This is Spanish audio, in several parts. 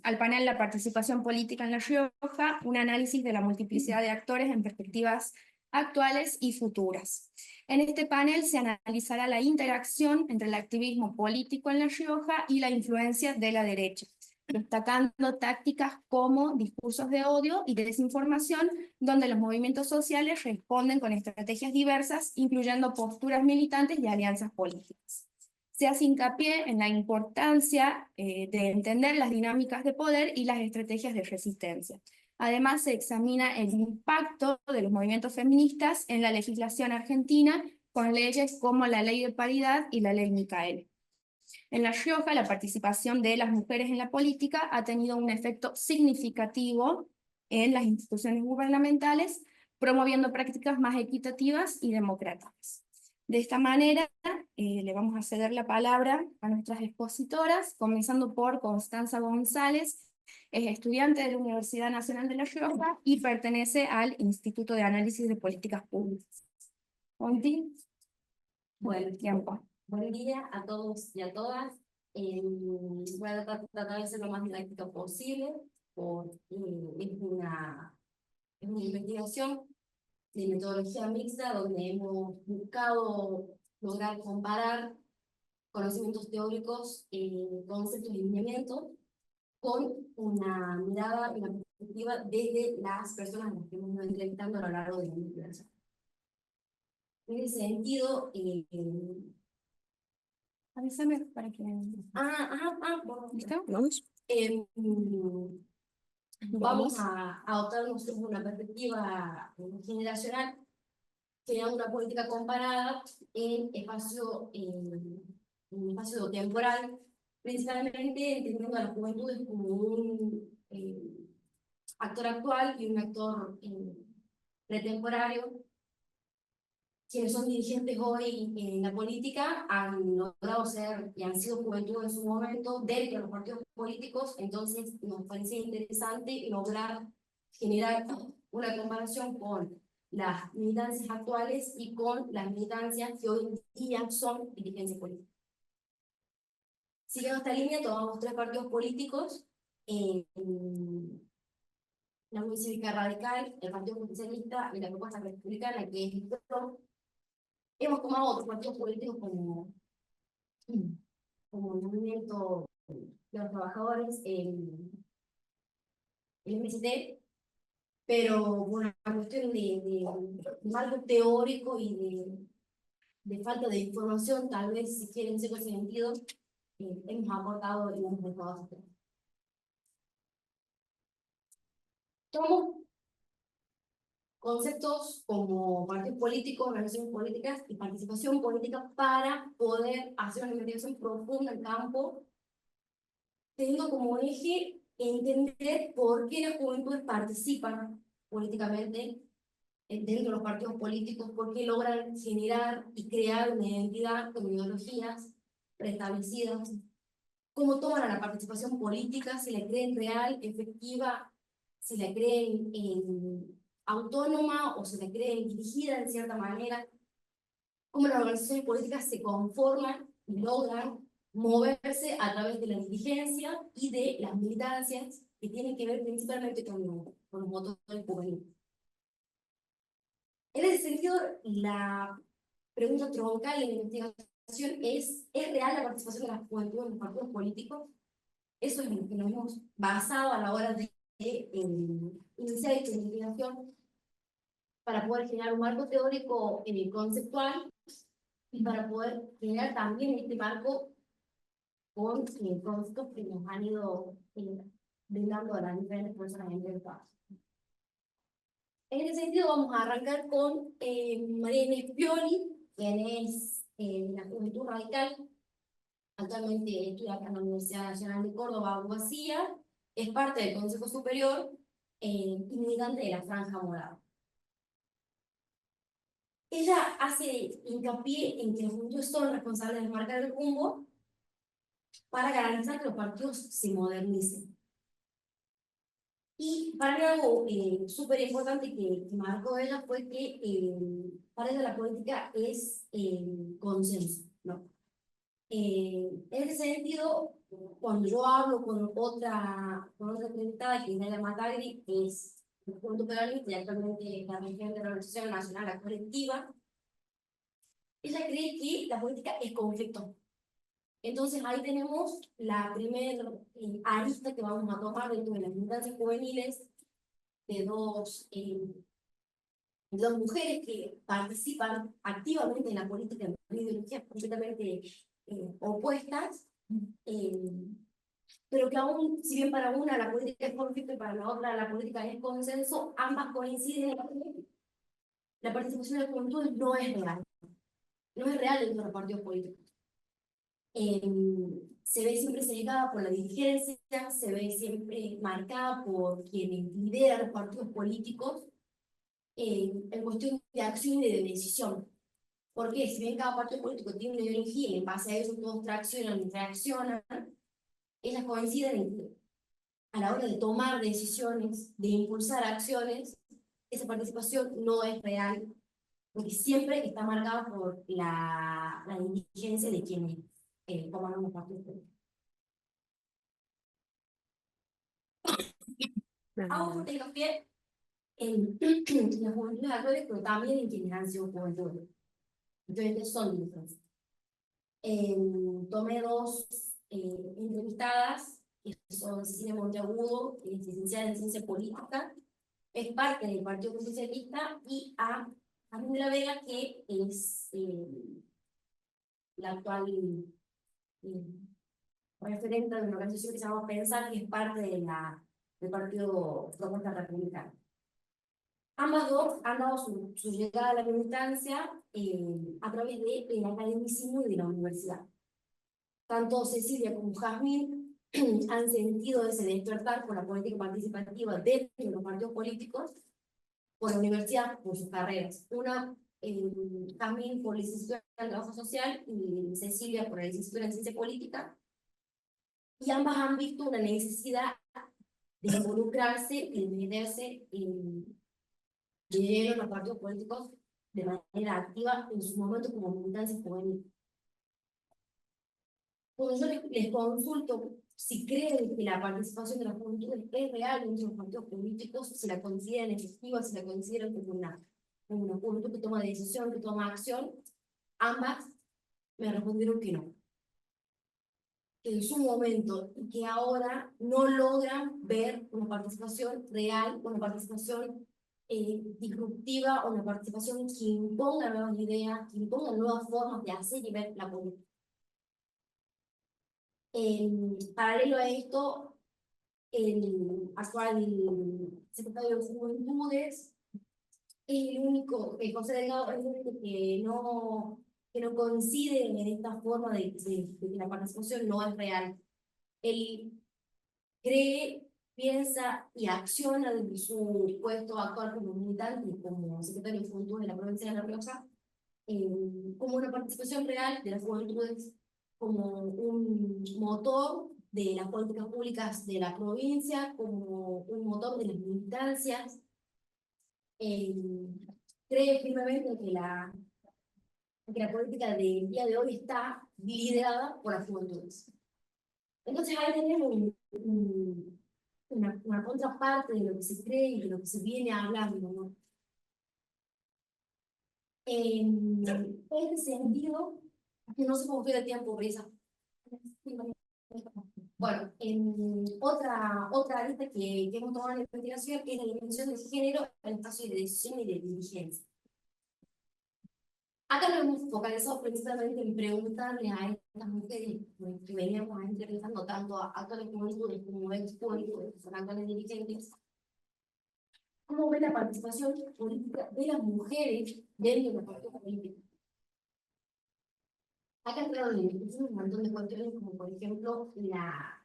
al panel La participación política en La Rioja, un análisis de la multiplicidad de actores en perspectivas actuales y futuras. En este panel se analizará la interacción entre el activismo político en La Rioja y la influencia de la derecha, destacando tácticas como discursos de odio y desinformación, donde los movimientos sociales responden con estrategias diversas, incluyendo posturas militantes y alianzas políticas. Se hace hincapié en la importancia de entender las dinámicas de poder y las estrategias de resistencia. Además, se examina el impacto de los movimientos feministas en la legislación argentina, con leyes como la Ley de Paridad y la Ley Micaela. En La Rioja, la participación de las mujeres en la política ha tenido un efecto significativo en las instituciones gubernamentales, promoviendo prácticas más equitativas y democráticas. De esta manera, le vamos a ceder la palabra a nuestras expositoras, comenzando por Constanza González. Es estudiante de la Universidad Nacional de La Rioja y pertenece al Instituto de Análisis de Políticas Públicas. Conti, buen tiempo. Buen día a todos y a todas. Voy a tratar de ser lo más didáctica posible, porque es una investigación de metodología mixta donde hemos buscado lograr comparar conocimientos teóricos, conceptos y lineamientos con una mirada y una perspectiva desde las personas a las que hemos ido entrevistando a lo largo de la investigación. En ese sentido, avísame para que... ¿listo? Vamos. Vamos a adoptar nosotros una perspectiva generacional, creando una política comparada en espacio temporal, principalmente entendiendo a las juventudes como un actor actual y un actor pretemporario. Quienes son dirigentes hoy en la política han logrado ser y han sido juventud en su momento dentro de los partidos políticos, entonces nos parecía interesante lograr generar una comparación con las militancias actuales y con las militancias que hoy en día son dirigencias políticas. Siguiendo esta línea, tomamos 3 partidos políticos, la Unión Cívica Radical, el Partido Justicialista y la Propuesta Republicana, que es el PRO. Hemos tomado otros partidos políticos como el Movimiento de los Trabajadores, el MST, pero por una cuestión de marco teórico y de falta de información, tal vez si quieren en cierto sentido, hemos aportado y hemos dejado atrás. Tomamos conceptos como partidos políticos, organizaciones políticas y participación política para poder hacer una investigación profunda en campo, teniendo como eje entender por qué las juventudes participan políticamente dentro de los partidos políticos, por qué logran generar y crear una identidad con ideologías preestablecidas, cómo toman a la participación política, si la creen real, efectiva, si la creen autónoma o si la creen dirigida de cierta manera, cómo las organizaciones políticas se conforman y logran moverse a través de la dirigencia y de las militancias que tienen que ver principalmente con los motores juveniles. En ese sentido, la pregunta troncal en la investigación es real la participación de la juventud en los partidos políticos? Eso es en lo que nos hemos basado a la hora de iniciar esta investigación para poder generar un marco teórico conceptual y para poder generar también este marco con conceptos que nos han ido brindando a las diferentes personas en el país. En ese sentido, vamos a arrancar con María Inés Pioli, quien es de la Juventud Radical. Actualmente estudia acá en la Universidad Nacional de Córdoba, Abogacía. Es parte del Consejo Superior y militante de la Franja Morada. Ella hace hincapié en que los juventudes son responsables de marcar el rumbo para garantizar que los partidos se modernicen. Y para mí algo súper importante que marcó ella fue que para ella la política es consenso, ¿no? En ese sentido, Cuando yo hablo con otra entrevistada, que es Naila Matagri, que es del Punto Peronista y actualmente la región de la Organización Nacional La Colectiva, ella cree que la política es conflicto. Entonces ahí tenemos la primera arista que vamos a tomar dentro de las militancias juveniles de dos mujeres que participan activamente en la política en ideologías completamente opuestas, eh, pero que aún, si bien para una la política es conflicto y para la otra la política es consenso, ambas coinciden en que la participación de la juventud no es real, no es real dentro de los partidos políticos. Se ve siempre segregada por la dirigencia, se ve siempre marcada por quienes lideran los partidos políticos en cuestión de acción y de decisión. Porque si bien cada partido político tiene una ideología y en base a eso todos traccionan y reaccionan, ellas coinciden en que a la hora de tomar decisiones, de impulsar acciones, esa participación no es real, porque siempre está marcada por la diligencia de quienes toman los partidos políticos. Aún tengo pie en las juventudes actuales, pero también en quienes han sido juventudes. Entonces, son diferentes. Tomé dos entrevistadas, que son Cecilia Monteagudo, que es licenciada en Ciencia Política, es parte del Partido Socialista, y a Camila Vega, que es la actual referente de una organización que se llama Pensar, que es parte del Partido Propuesta Republicana. Ambas dos han dado su llegada a la militancia a través del academicismo y de la universidad. Tanto Cecilia como Jazmín han sentido ese despertar por la política participativa dentro de los partidos políticos, por la universidad, por sus carreras. Una, Jazmín por licenciatura en Trabajo Social y Cecilia por la licenciatura en Ciencia Política. Y ambas han visto una necesidad de involucrarse, de meterse de lleno en los partidos políticos de manera activa en su momento como militancia juvenil. Cuando yo les consulto si creen que la participación de las juventudes es real en los partidos políticos, si la consideran efectiva, si la consideran como una juventud que toma decisión, que toma acción, ambas me respondieron que no. Que en su momento y que ahora no logran ver una participación real, una participación disruptiva, una participación que imponga nuevas ideas, que imponga nuevas formas de hacer y ver la política. Paralelo a esto, el actual secretario de Juventudes es el único, José Delgado es el único que no coincide en esta forma de que la participación no es real. Él cree, piensa y acciona desde su puesto actual como militante y como secretario de Juventud de la provincia de La Rioja, como una participación real de las juventudes, como un motor de las políticas públicas de la provincia, como un motor de las militancias. Cree firmemente que la política del día de hoy está liderada por las juventudes. Entonces ahí tenemos una contraparte de lo que se cree y de lo que se viene hablando, ¿no? En este sentido, que no se confía el tiempo, Brisa. Bueno, otra lista que hemos tomado en la investigación es la dimensión de género en el espacio de decisión y de diligencia. Acá lo hemos focalizado principalmente en preguntarle a estas mujeres que veníamos entrevistando tanto a actuales juventudes como ex juventudes, que son actuales dirigentes, cómo ve la participación política de las mujeres dentro de los partidos políticos. Acá entraron en discusión un montón de cuestiones, como por ejemplo la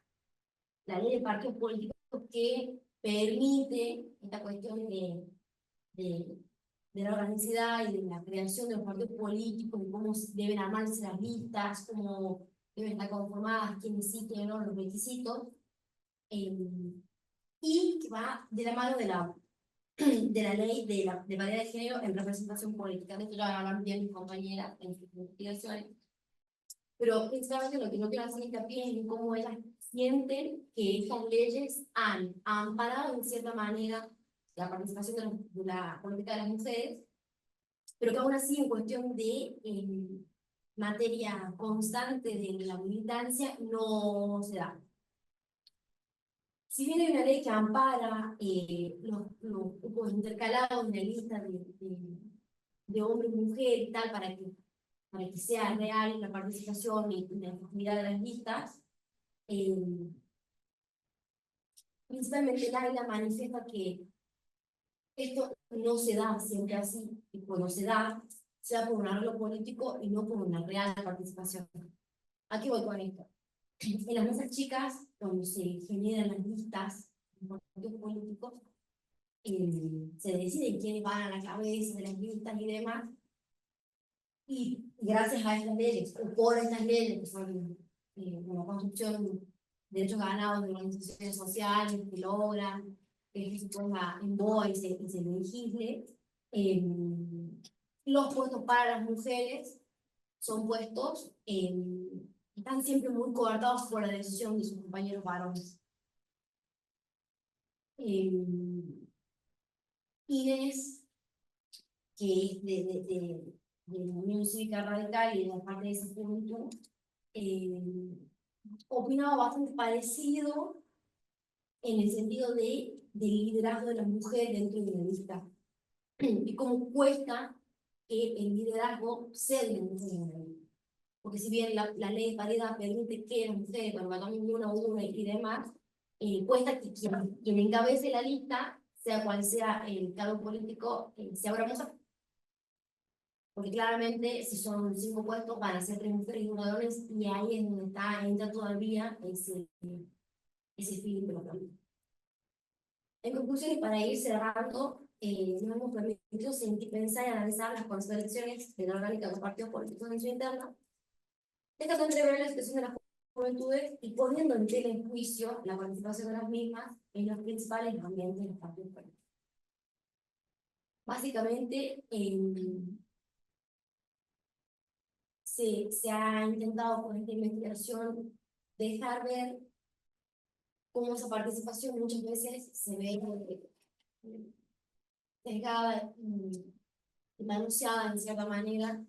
ley de partidos políticos que permite esta cuestión de la organicidad y de la creación de los partidos políticos, de cómo deben armarse las listas, cómo deben estar conformadas, quiénes sí, quiénes no, los requisitos, y que va de la mano de la ley de paridad de género en representación política. De esto ya hablan bien mis compañeras en sus investigaciones. pero principalmente lo que no quiero hacer hincapié es en cómo ellas sienten que estas leyes han amparado en cierta manera la participación de la política de las mujeres, pero que aún así en cuestión de materia constante de la militancia no se da. Si bien hay una ley que ampara los grupos intercalados en la lista de hombres y mujeres y tal, para que sea real la participación y la efectividad de las listas, principalmente Laila manifiesta que esto no se da siempre así, y cuando se da por un arreglo político y no por una real participación. ¿A qué voy con esto? En las mesas chicas, cuando se generan las listas de los partidos políticos, se deciden quiénes van a la cabeza de las listas y demás, y gracias a estas leyes, o por estas leyes, que son una construcción de derechos ganados de organizaciones sociales que logran que se ponga en boga y se legisle, los puestos para las mujeres son puestos están siempre muy coartados por la decisión de sus compañeros varones. Inés, que es de la Unión Cívica Radical y de la parte de esa juventud, opinaba bastante parecido en el sentido del liderazgo de la mujer dentro de la lista y cómo cuesta que el liderazgo sea de la mujer en la lista. Porque si bien la ley de paridad permite que las mujeres, cuando vayan una a una y demás, cuesta que quien encabece la lista, sea cual sea el cargo político, sea una mujer. Porque claramente, si son 5 puestos, van a ser 3 mujeres y 1 varones, y ahí es donde entra todavía ese filtro. En conclusión, y para ir cerrando, nos hemos permitido pensar y analizar las contradicciones de la orgánica de los partidos políticos en su interna, dejando entrever la expresión de las juventudes y poniendo en tela en juicio la participación de las mismas en los principales ambientes de los partidos políticos. Básicamente, se ha intentado con esta investigación dejar ver cómo esa participación muchas veces se ve sesgada y manoseada en cierta manera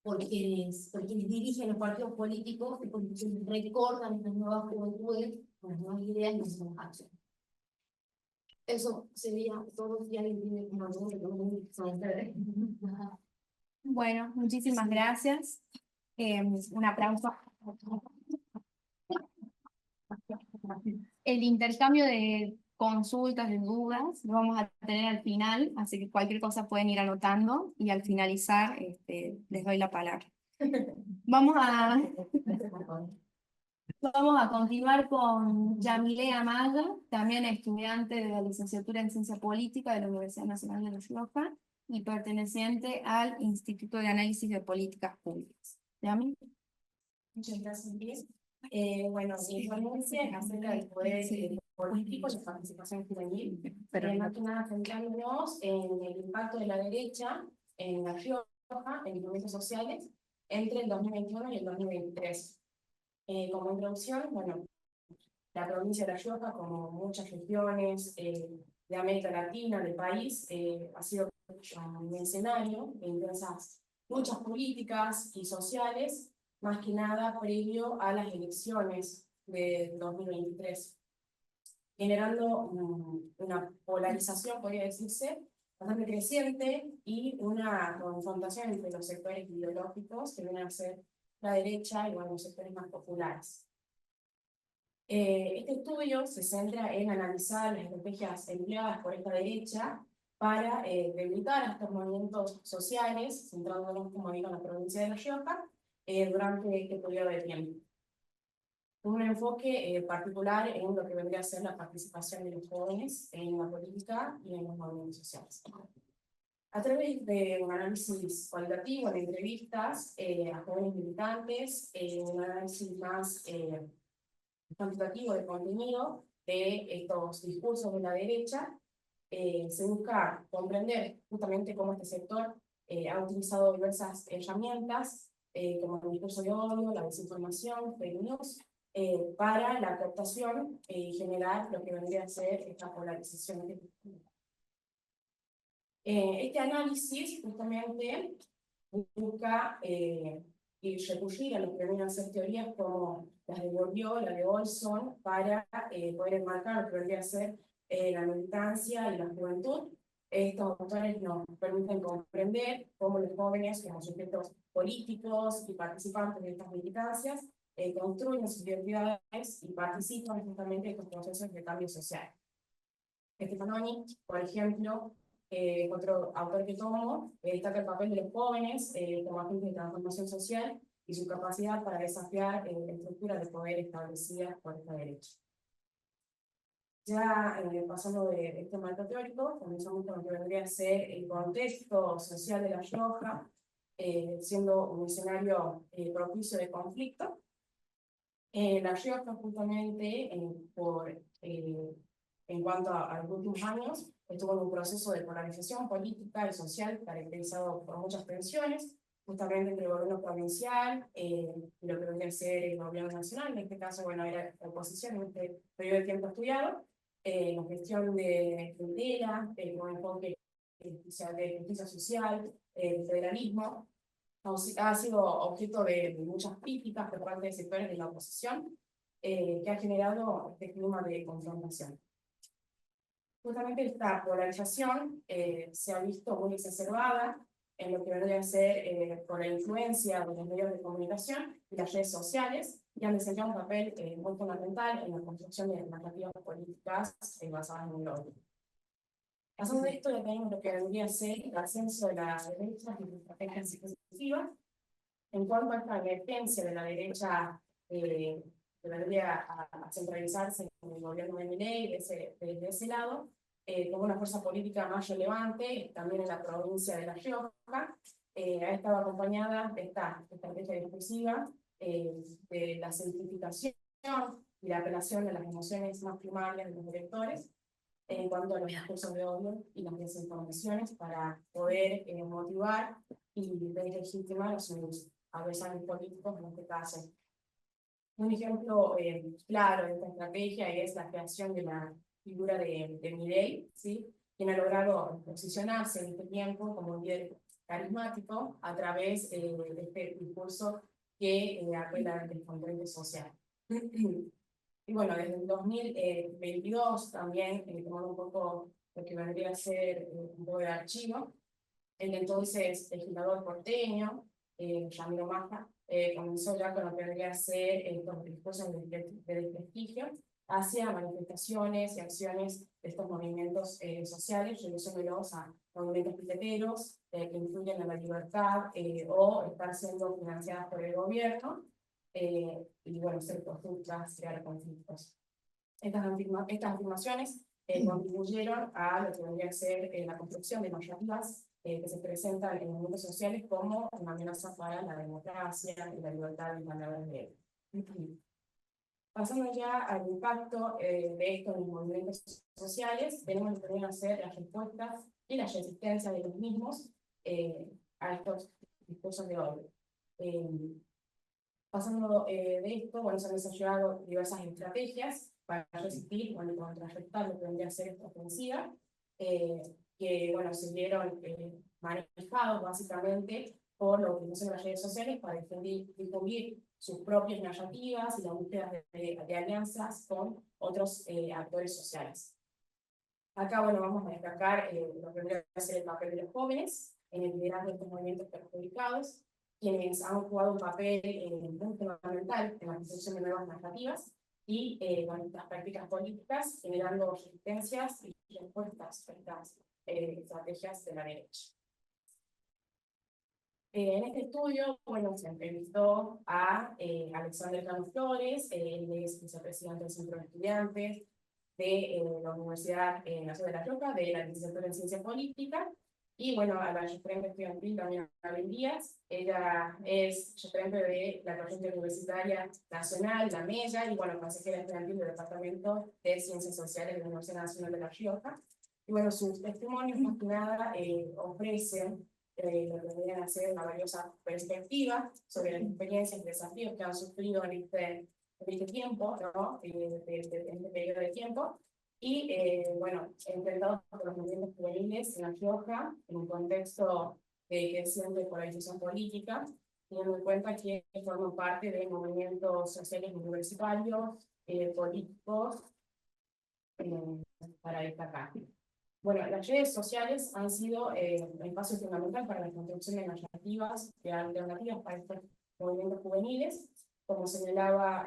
por quienes dirigen los partidos políticos y por quienes recortan estas nuevas juventudes con las nuevas ideas y las nuevas acciones. Eso sería todo. Si alguien tiene como Bueno, muchísimas gracias. Un aplauso. El intercambio de consultas, de dudas, lo vamos a tener al final, así que cualquier cosa pueden ir anotando y al finalizar les doy la palabra. Vamos a continuar con Yamile Amaya, también estudiante de la licenciatura en Ciencia Política de la Universidad Nacional de La Rioja y perteneciente al Instituto de Análisis de Políticas Públicas. ¿Yami? Muchas gracias, Liz. Bueno, mi ponencia es acerca del poder político y la participación juvenil. Más que nada centrándonos en el impacto de la derecha en La Rioja, en los movimientos sociales, entre el 2021 y el 2023. Como introducción, bueno, la provincia de La Rioja, como muchas regiones de América Latina, del país, ha sido un escenario de intensas luchas políticas y sociales, más que nada previo a las elecciones de 2023, generando una polarización, podría decirse, bastante creciente y una confrontación entre los sectores ideológicos que vienen a ser la derecha y los sectores más populares. Este estudio se centra en analizar las estrategias empleadas por esta derecha para debilitar a estos movimientos sociales, centrándonos, como digo, en la provincia de La Rioja, durante este periodo de tiempo. Un enfoque particular en lo que vendría a ser la participación de los jóvenes en la política y en los movimientos sociales. A través de un análisis cualitativo de entrevistas a jóvenes militantes, un análisis más cuantitativo de contenido de estos discursos de la derecha, se busca comprender justamente cómo este sector ha utilizado diversas herramientas como el discurso de odio, la desinformación, fake news, para la captación y generar lo que vendría a ser esta polarización. Este análisis justamente busca y recurrir a lo que vendrían a ser teorías como las de Bourdieu, la de Olson, para poder enmarcar lo que vendría a ser la militancia y la juventud. Estos autores nos permiten comprender cómo los jóvenes, como sujetos políticos y participantes de estas militancias, construyen sus identidades y participan justamente en estos procesos de cambio social. Stefanoni, por ejemplo, otro autor que tomo, destaca el papel de los jóvenes como agentes de transformación social y su capacidad para desafiar estructuras de poder establecidas por esta derecha. Ya pasando de este marco teórico, comenzamos con lo que vendría a ser el contexto social de La Rioja, siendo un escenario propicio de conflicto. La Rioja, justamente, en cuanto a los últimos años, estuvo en un proceso de polarización política y social caracterizado por muchas tensiones, justamente entre el gobierno provincial y lo que vendría a ser el gobierno nacional. En este caso, bueno, era la oposición en este periodo de tiempo estudiado, la gestión de frontera, con enfoque de justicia social, federalismo, ha sido objeto de muchas críticas por parte de sectores de la oposición, que ha generado este clima de confrontación. Justamente esta polarización se ha visto muy exacerbada en lo que vendría a ser por la influencia de los medios de comunicación y las redes sociales, y han desempeñado un papel muy fundamental en la construcción de narrativas políticas basadas en el odio. Pasando de esto, ya tenemos lo que vendría a ser el ascenso de la derecha y sus estrategias excesivas. En cuanto a esta emergencia de la derecha, que vendría a centralizarse en el gobierno de Milei, desde ese lado, como una fuerza política más relevante, también en la provincia de La Rioja, ha estado acompañada de esta estrategia discursiva, de la simplificación y la apelación a las emociones más primarias de los electores, en cuanto a los discursos de odio y las desinformaciones, para poder motivar y deslegitimar a sus adversarios políticos, en este caso. Un ejemplo claro de esta estrategia es la creación de la figura de Milei, ¿sí?, quien ha logrado posicionarse en este tiempo como un líder carismático a través de este discurso que apela al descontento social. Y bueno, desde el 2022 también, tomando un poco lo que vendría a ser un poco de archivo, el entonces legislador porteño, Ramiro Maja, comenzó ya con lo que vendría a ser estos discursos de desprestigio hacia manifestaciones y acciones de estos movimientos sociales, reduciéndolos a movimientos piqueteros que influyen en la libertad o están siendo financiadas por el gobierno, y bueno, ser posturas, crear conflictos. Estas afirmaciones contribuyeron a lo que vendría a ser la construcción de narrativas que se presentan en movimientos sociales como una amenaza para la democracia y la libertad de palabras de él. Pasando ya al impacto de esto en los movimientos sociales, tenemos lo que vendrían a ser las respuestas y la resistencia de los mismos a estos discursos de odio. Pasando de esto, bueno, se han desarrollado diversas estrategias para resistir, bueno, contrarrestar lo que vendría a ser esta ofensiva, que, bueno, se vieron manejados básicamente por la utilización de las redes sociales para difundir sus propias narrativas y la búsqueda de alianzas con otros actores sociales. Acá, bueno, vamos a destacar lo que vendría a ser el papel de los jóvenes en el liderazgo de estos movimientos perjudicados, quienes han jugado un papel muy fundamental en la construcción de nuevas narrativas y con estas prácticas políticas, generando resistencias y respuestas a estas estrategias de la derecha. En este estudio, bueno, se entrevistó a Alexander Cano Flores, él es vicepresidente del Centro de Estudiantes de la Universidad Nacional de La Rioja, de la licenciatura en Ciencia Política, y bueno, a la referente estudiantil también Abel Díaz. Ella es referente de la corriente universitaria nacional, la MELLA, y bueno, consejera estudiantil del Departamento de Ciencias Sociales de la Universidad Nacional de La Rioja. Y bueno, sus testimonios más que nada ofrecen lo que deberían hacer una valiosa perspectiva sobre las experiencias y desafíos que han sufrido en este tiempo, ¿no? En este periodo de tiempo. Y, bueno, enfrentados por los movimientos juveniles en La Rioja, en un contexto de creciente polarización política, teniendo en cuenta que forman parte de movimientos sociales universitarios, políticos, para destacar. Bueno, las redes sociales han sido un espacio fundamental para la construcción de narrativas alternativas para estos movimientos juveniles. Como señalaba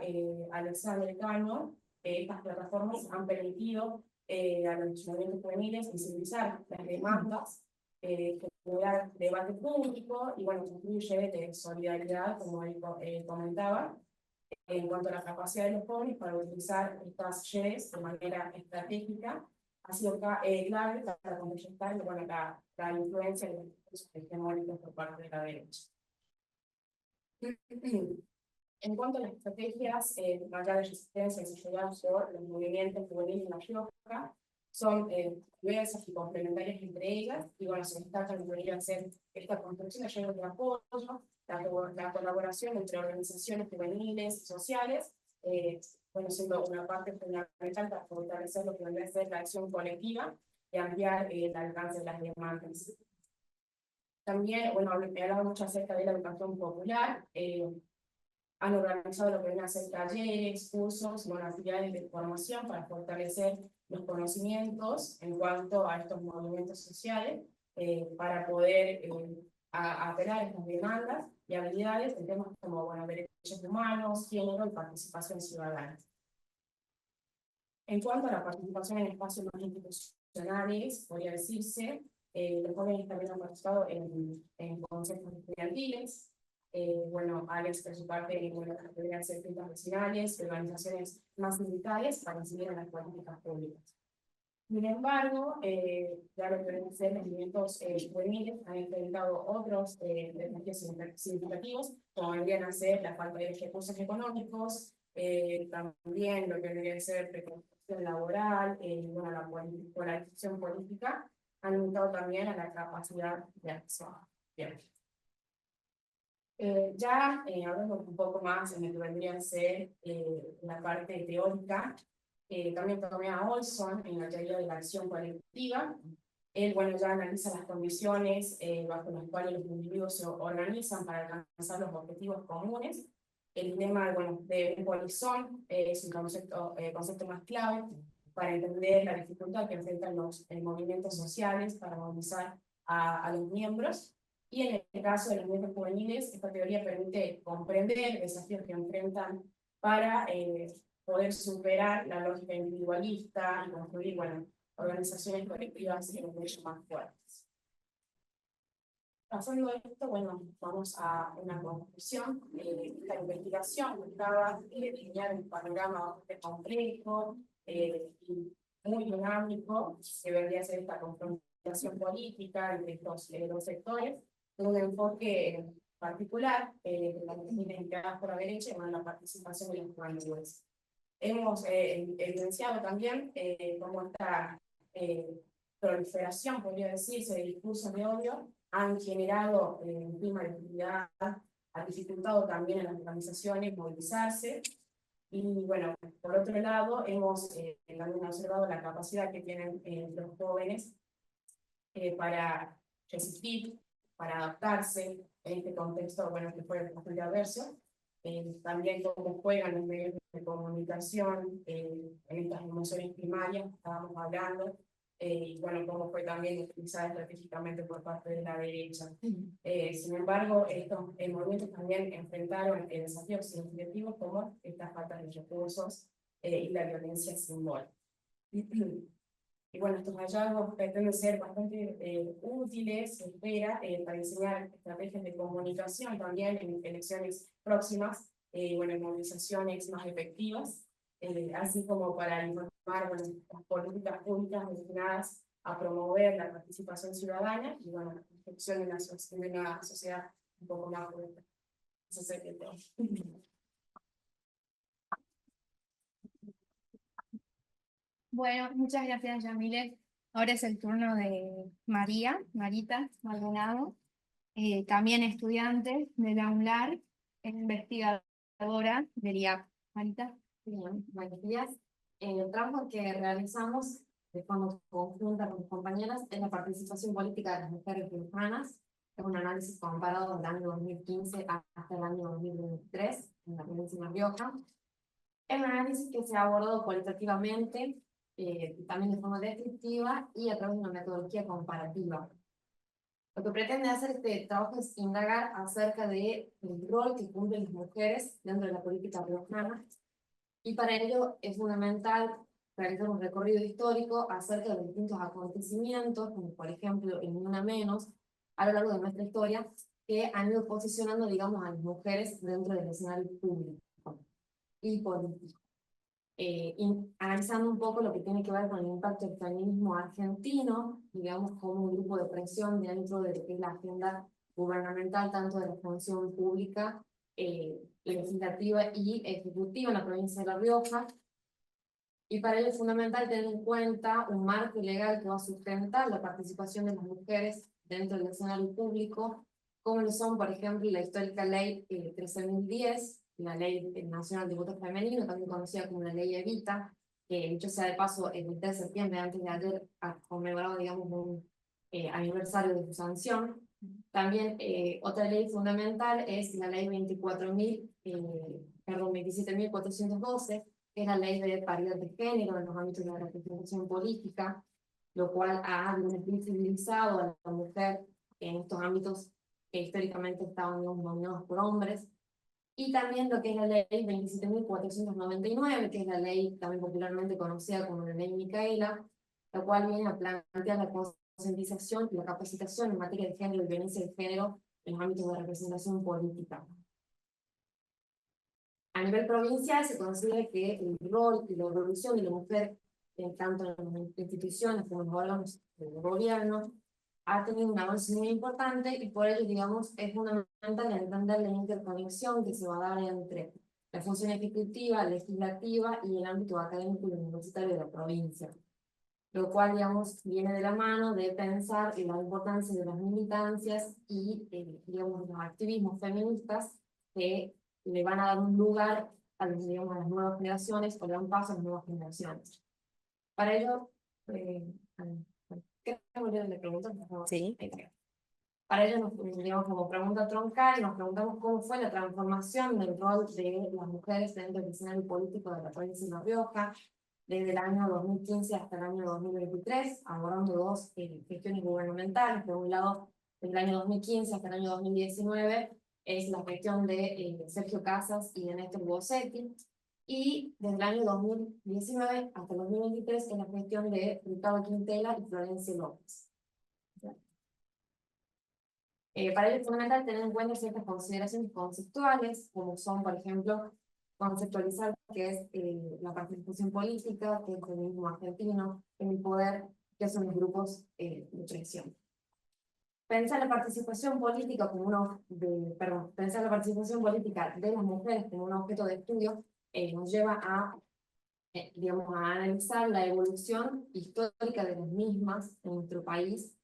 Alexandre Cano, estas plataformas han permitido a los movimientos juveniles visibilizar las demandas, generar debate público y, bueno, construye de solidaridad, como él comentaba, en cuanto a la capacidad de los jóvenes para utilizar estas redes de manera estratégica. Ha sido clave para contrarrestar, bueno, la influencia de los discursos hegemónicos por parte de la derecha. En cuanto a las estrategias de resistencia desarrolladas por los movimientos juveniles en La Rioja, son diversas y complementarias entre ellas, y bueno, se destaca que debería ser esta construcción de redes de apoyo, la colaboración entre organizaciones juveniles y sociales, bueno, siendo una parte fundamental para fortalecer lo que debe ser la acción colectiva y ampliar el alcance de las demandas. También, bueno, he hablado mucho acerca de la educación popular. Han organizado lo que vienen a ser talleres, cursos, bueno, actividades de formación para fortalecer los conocimientos en cuanto a estos movimientos sociales, para poder apelar a estas demandas y habilidades en temas como, bueno, derechos humanos, género y participación ciudadana. En cuanto a la participación en espacios más institucionales, podría decirse, los jóvenes también han participado en consejos estudiantiles. Bueno, Alex, por su parte, bueno, deberían ser juntas vecinales, organizaciones más sindicales para incidir en las políticas públicas. Sin embargo, ya lo que deben ser los movimientos juveniles han enfrentado otros desafíos significativos, como vendrían a ser la falta de recursos económicos, también lo que debería ser reconstrucción laboral, bueno, la polarización política, han limitado también a la capacidad de acción. Bien. Ya hablando un poco más en lo que vendría a ser la parte teórica, también tomé a Olson en la teoría de la acción colectiva. Él, bueno, ya analiza las condiciones bajo las cuales los individuos se organizan para alcanzar los objetivos comunes. El dilema, bueno, de un polizón es un concepto más clave para entender la dificultad que enfrentan los movimientos sociales para movilizar a los miembros. Y en el caso de los movimientos juveniles, esta teoría permite comprender desafíos que enfrentan para poder superar la lógica individualista y construir, bueno, organizaciones colectivas y mucho más fuertes. Pasando esto, bueno, vamos a una conclusión. Esta investigación buscaba diseñar un panorama bastante complejo y muy dinámico, que vendría a ser esta confrontación política entre estos dos sectores, con un enfoque particular de las cuestiones integradas por la derecha y bueno, la participación de los juventudes. Hemos evidenciado también cómo esta proliferación, podría decirse, de discursos de odio han generado un clima de hostilidad, ha dificultado también a las organizaciones movilizarse. Y bueno, por otro lado, hemos también observado la capacidad que tienen los jóvenes para resistir, para adaptarse en este contexto, bueno, que fue bastante adverso. También cómo juegan los medios de comunicación en estas emociones primarias que estábamos hablando, y bueno, cómo fue también utilizada estratégicamente por parte de la derecha. Sin embargo, estos movimientos también enfrentaron desafíos significativos como esta falta de recursos y la violencia simbólica. Y bueno, estos hallazgos pretenden ser bastante útiles, se espera, para diseñar estrategias de comunicación también en elecciones próximas, bueno, en movilizaciones más efectivas, así como para informar, bueno, las políticas públicas destinadas a promover la participación ciudadana y bueno, la construcción de una sociedad un poco más justa. Eso sería todo. Bueno, muchas gracias, Yamile. Ahora es el turno de Marita Maldonado. también estudiante de la UNLAR, investigadora del IAP. Marita. Bien, buenos días. El trabajo que realizamos de forma conjunta con mis compañeras es la participación política de las mujeres riojanas. Es un análisis comparado del año 2015 hasta el año 2023 en la provincia de La Rioja. Es un análisis que se ha abordado cualitativamente, también de forma descriptiva y a través de una metodología comparativa. Lo que pretende hacer este trabajo es indagar acerca del rol que cumplen las mujeres dentro de la política riojana, y para ello es fundamental realizar un recorrido histórico acerca de distintos acontecimientos, como por ejemplo el Ni Una Menos, a lo largo de nuestra historia, que han ido posicionando, digamos, a las mujeres dentro del escenario público y político. Analizando un poco lo que tiene que ver con el impacto del feminismo argentino, digamos, como un grupo de presión dentro de lo que es la agenda gubernamental, tanto de la función pública, legislativa y ejecutiva en la provincia de La Rioja. Y para ello es fundamental tener en cuenta un marco legal que va a sustentar la participación de las mujeres dentro del escenario público, como lo son, por ejemplo, la histórica ley 13.010, la Ley Nacional de Voto Femenino, también conocida como la Ley Evita, que dicho sea de paso, el 3 de septiembre, antes de ayer, ha conmemorado, digamos, un aniversario de su sanción. También otra ley fundamental es la Ley 27.412, que es la Ley de Paridad de Género en los ámbitos de la representación política, lo cual ha visibilizado a la mujer en estos ámbitos que históricamente estaban dominados por hombres. Y también lo que es la Ley 27.499, que es la ley también popularmente conocida como la Ley Micaela, la cual viene a plantear la concientización y la capacitación en materia de género y violencia de género en los ámbitos de representación política. A nivel provincial se considera que el rol y la evolución de la mujer, tanto en las instituciones como en los órganos del gobierno, ha tenido un avance muy importante, y por ello, digamos, es fundamental entender la interconexión que se va a dar entre la función ejecutiva, legislativa y el ámbito académico y universitario de la provincia. Lo cual, digamos, viene de la mano de pensar en la importancia de las militancias y, digamos, los activismos feministas que le van a dar un lugar a, digamos, a las nuevas generaciones, o le dan paso a las nuevas generaciones. Para ello, ¿qué le preguntan, por favor? Sí. Para ello, digamos, como pregunta troncal, nos preguntamos cómo fue la transformación del rol de las mujeres dentro del escenario político de la provincia de La Rioja, desde el año 2015 hasta el año 2023, abordando dos gestiones gubernamentales. Por un lado, desde el año 2015 hasta el año 2019, es la gestión de Sergio Casas y de Néstor Bossetti, y desde el año 2019 hasta el 2023 es la gestión de Ricardo Quintela y Florencia López. Para ello es fundamental tener en cuenta ciertas consideraciones conceptuales, como son, por ejemplo, conceptualizar qué es la participación política, qué es el feminismo argentino, el poder, qué son los grupos de presión. Pensar la participación política como pensar la participación política de las mujeres como un objeto de estudio nos lleva a, digamos, a analizar la evolución histórica de las mismas en nuestro país.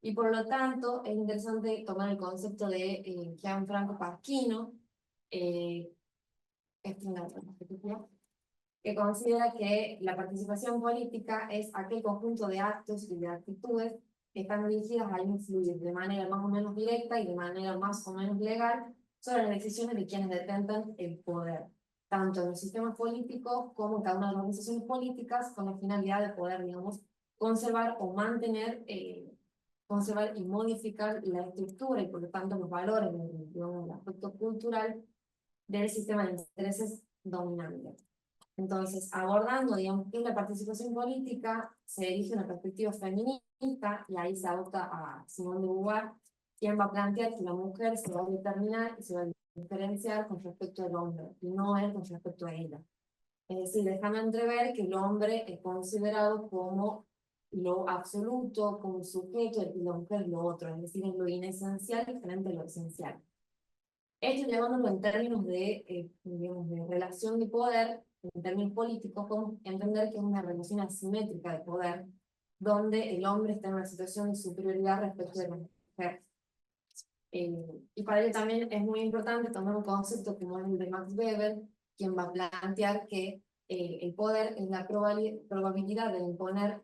Y por lo tanto, es interesante tomar el concepto de Gianfranco Pasquino, que considera que la participación política es aquel conjunto de actos y de actitudes que están dirigidas a influir de manera más o menos directa y de manera más o menos legal sobre las decisiones de quienes detentan el poder, tanto en los sistemas políticos como en cada una de las organizaciones políticas, con la finalidad de poder, digamos, conservar o mantener conservar y modificar la estructura y por lo tanto los valores, digamos, el aspecto cultural del sistema de intereses dominante. Entonces, abordando, digamos, qué es la participación política, se dirige una perspectiva feminista, y ahí se adopta a Simone de Beauvoir, quien va a plantear que la mujer se va a determinar y se va a diferenciar con respecto al hombre, y no él con respecto a ella. Es decir, dejando entrever que el hombre es considerado como lo absoluto, como un sujeto, y la mujer lo otro, es decir, es lo inesencial diferente de lo esencial. Esto llevándolo en términos de, digamos, de relación de poder, en términos políticos, como entender que es una relación asimétrica de poder, donde el hombre está en una situación de superioridad respecto de la mujer. Y para ello también es muy importante tomar un concepto como el de Max Weber, quien va a plantear que el poder es la probabilidad de imponer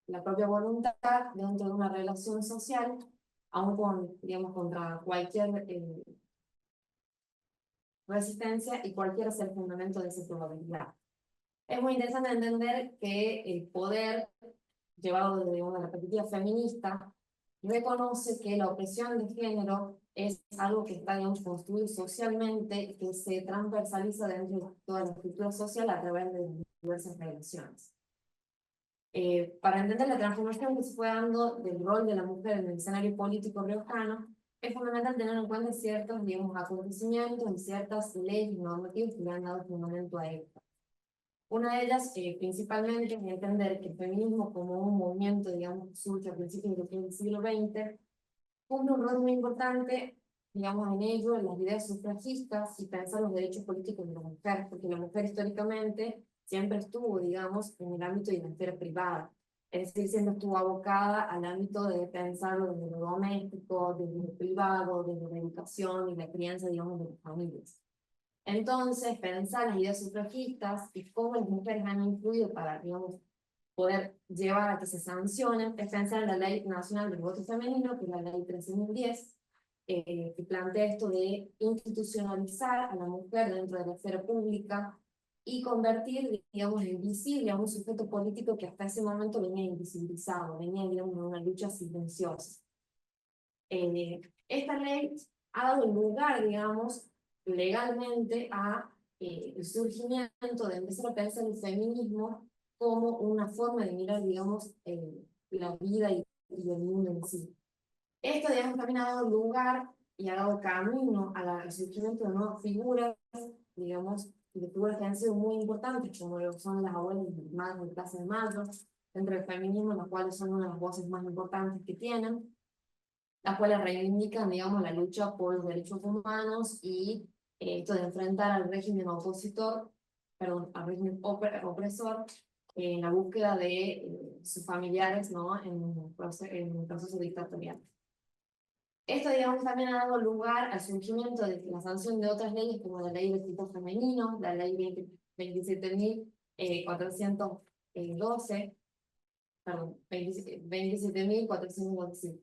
la propia voluntad dentro de una relación social, aun con, digamos, contra cualquier resistencia y cualquier ser fundamento de esa probabilidad. Es muy interesante entender que el poder, llevado desde una perspectiva feminista, reconoce que la opresión de género es algo que está, digamos, construido socialmente, que se transversaliza dentro de toda la estructura social a través de diversas relaciones. Para entender la transformación que se fue dando del rol de la mujer en el escenario político riojano, es fundamental tener en cuenta ciertos, digamos, acontecimientos y ciertas leyes normativas que le han dado fundamento a esto. Una de ellas, principalmente, es entender que el feminismo como un movimiento, digamos, que surge a principios del siglo XX, cumple un rol muy importante, digamos, en ello, en las ideas sufragistas y pensar los derechos políticos de la mujer, porque la mujer históricamente siempre estuvo, digamos, en el ámbito de la esfera privada, es decir, siempre estuvo abocada al ámbito de pensarlo desde lo doméstico, desde lo privado, desde la educación y la crianza, digamos, de las familias. Entonces, pensar las ideas sufragistas y cómo las mujeres han influido para, digamos, poder llevar a que se sancionen, es pensar en la Ley Nacional del Voto Femenino, que es la Ley 13.010, que plantea esto de institucionalizar a la mujer dentro de la esfera pública y convertir, digamos, en visible a un sujeto político que hasta ese momento venía invisibilizado, venía, digamos, en una lucha silenciosa. Esta ley ha dado lugar, digamos, legalmente a el surgimiento de empezar a pensar el feminismo como una forma de mirar, digamos, la vida y el mundo en sí. Esto, digamos, también ha dado lugar y ha dado camino al surgimiento de nuevas figuras, digamos, de figuras que han sido muy importantes, como lo son las abuelas y madres de clase de madres, dentro del feminismo, las cuales son una de las voces más importantes que tienen, las cuales reivindican, digamos, la lucha por los derechos humanos y esto de enfrentar al régimen opositor, perdón, al régimen opresor, en la búsqueda de sus familiares, ¿no? En un proceso dictatorial. Esto, digamos, también ha dado lugar al surgimiento de la sanción de otras leyes, como la ley del tipo femenino, la ley 27.412, perdón, 27.412,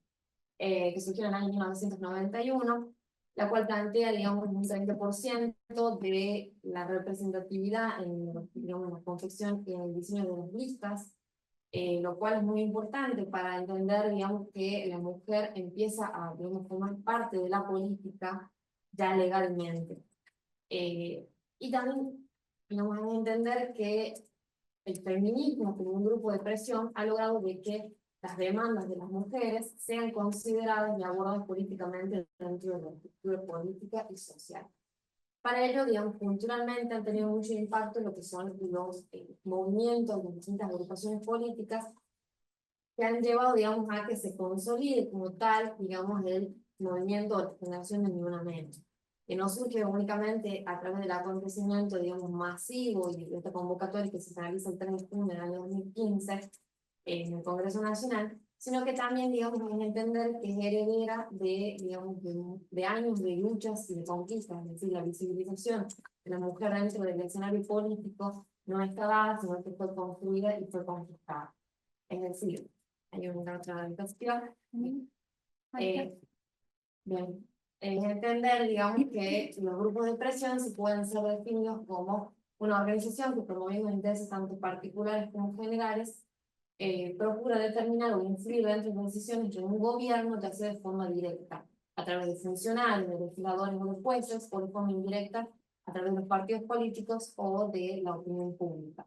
que surgió en el año 1991, la cual plantea, digamos, un 30% de la representatividad en, digamos, en la confección y en el diseño de las listas, lo cual es muy importante para entender, digamos, que la mujer empieza a, digamos, formar parte de la política ya legalmente. Y también, digamos, hay que entender que el feminismo como un grupo de presión ha logrado de que las demandas de las mujeres sean consideradas y abordadas políticamente dentro de la estructura política y social. Para ello, digamos, culturalmente han tenido mucho impacto en lo que son los movimientos de distintas agrupaciones políticas que han llevado, digamos, a que se consolide como tal, digamos, el movimiento de generación de Ni Una Menos, que no surge únicamente a través del acontecimiento, digamos, masivo y de esta convocatoria que se realiza el 3 de junio del año 2015 en el Congreso Nacional, sino que también, digamos, hay que entender que es heredera de, digamos, de años de luchas y de conquistas, es decir, la visibilización de la mujer dentro del escenario político no está dada, sino que fue construida y fue conquistada. Es decir, hay una otra cuestión. Bien, es entender, digamos, que los grupos de presión se pueden ser definidos como una organización que promoviendo intereses tanto particulares como generales, procura determinar o influir dentro de las decisiones de un gobierno, ya sea de forma directa, a través de funcionarios, de legisladores o de jueces, o de forma indirecta, a través de los partidos políticos o de la opinión pública.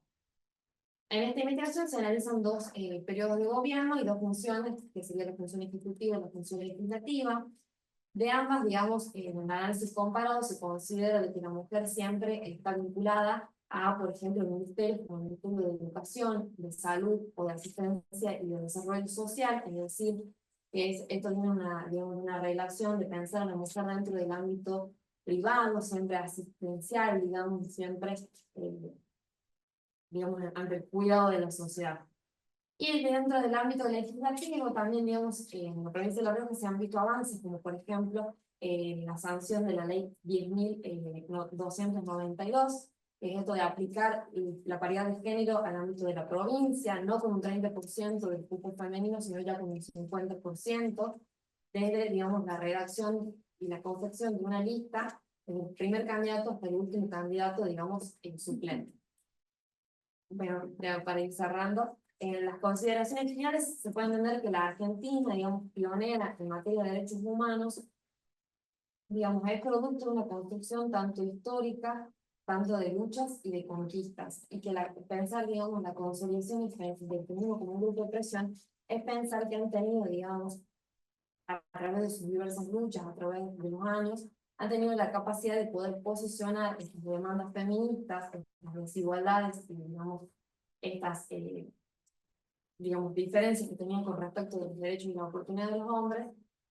En esta investigación se analizan dos periodos de gobierno y dos funciones, que sería la función ejecutiva y la función legislativa. De ambas, digamos, en un análisis comparado se considera que la mujer siempre está vinculada a, por ejemplo, ministerios como el Ministerio de Educación, de Salud o de Asistencia y de Desarrollo Social, es decir, que esto tiene una, digamos, una relación de pensar a la mujer dentro del ámbito privado, siempre asistencial, digamos, siempre digamos, ante el cuidado de la sociedad. Y dentro del ámbito legislativo también, digamos, en la provincia de La Rioja se han visto avances, como por ejemplo la sanción de la ley 10.292, que es esto de aplicar la paridad de género al ámbito de la provincia, no con un 30% del cupo femenino, sino ya con un 50%, desde, digamos, la redacción y la confección de una lista, desde el primer candidato hasta el último candidato, digamos, el suplente. Bueno, ya para ir cerrando, en las consideraciones finales se puede entender que la Argentina, digamos, pionera en materia de derechos humanos, digamos, es producto de una construcción tanto histórica, tanto de luchas y de conquistas, y que pensar, digamos, la consolidación del feminismo como un grupo de presión es pensar que han tenido, digamos, a través de sus diversas luchas, a través de los años, han tenido la capacidad de poder posicionar estas demandas feministas, estas desigualdades y, digamos, diferencias que tenían con respecto de los derechos y la oportunidad de los hombres,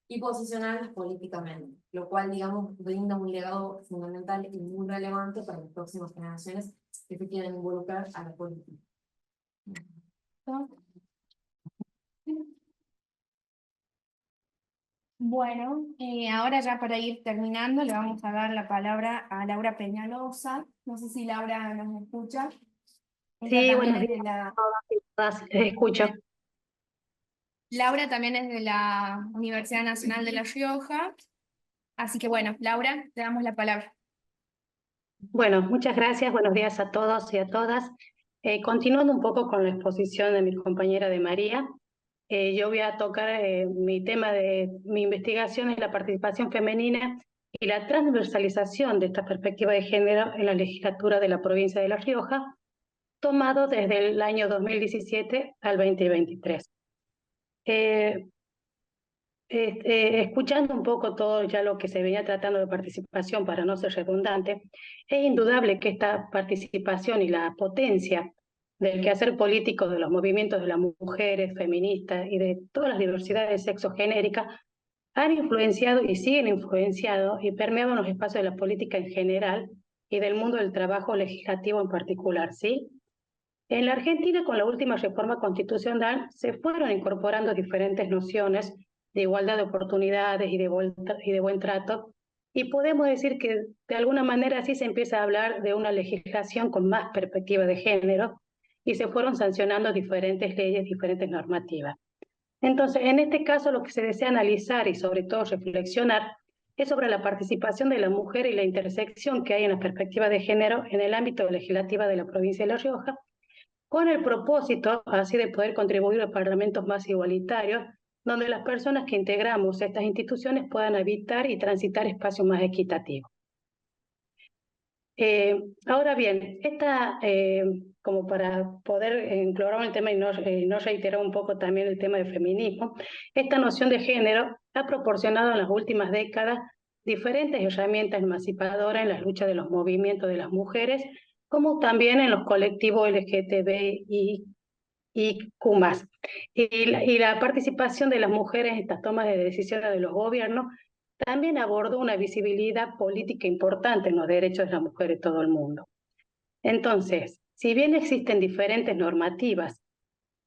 y posicionarlas políticamente, lo cual, digamos, brinda un legado fundamental y muy relevante para las próximas generaciones que se quieren involucrar a la política. Bueno, ahora ya para ir terminando le vamos a dar la palabra a Laura Peñalosa. No sé si Laura nos escucha. Ella Sí, también buenos es días de la... a todas y todas. Escucho. Laura también es de la Universidad Nacional de La Rioja. Así que bueno, Laura, te damos la palabra. Bueno, muchas gracias. Buenos días a todos y a todas. Continuando un poco con la exposición de mi compañera de María, yo voy a tocar mi tema de mi investigación en la participación femenina y la transversalización de esta perspectiva de género en la legislatura de la provincia de La Rioja, tomado desde el año 2017 al 2023. Escuchando un poco todo ya lo que se venía tratando de participación, para no ser redundante, es indudable que esta participación y la potencia del quehacer político de los movimientos de las mujeres, feministas y de todas las diversidades sexogenéricas han influenciado y siguen influenciando y permeaban los espacios de la política en general y del mundo del trabajo legislativo en particular, ¿sí? En la Argentina, con la última reforma constitucional, se fueron incorporando diferentes nociones de igualdad de oportunidades y de buen trato, y podemos decir que de alguna manera así se empieza a hablar de una legislación con más perspectiva de género, y se fueron sancionando diferentes leyes, diferentes normativas. Entonces, en este caso, lo que se desea analizar y sobre todo reflexionar es sobre la participación de la mujer y la intersección que hay en la perspectiva de género en el ámbito legislativo de la provincia de La Rioja, con el propósito así de poder contribuir a parlamentos más igualitarios, donde las personas que integramos estas instituciones puedan habitar y transitar espacios más equitativos. Ahora bien, como para poder englobar el tema y no reiterar un poco también el tema del feminismo, esta noción de género ha proporcionado en las últimas décadas diferentes herramientas emancipadoras en la lucha de los movimientos de las mujeres, como también en los colectivos LGTBI y Q+. Y la participación de las mujeres en estas tomas de decisiones de los gobiernos también abordó una visibilidad política importante en los derechos de las mujeres de todo el mundo. Entonces, si bien existen diferentes normativas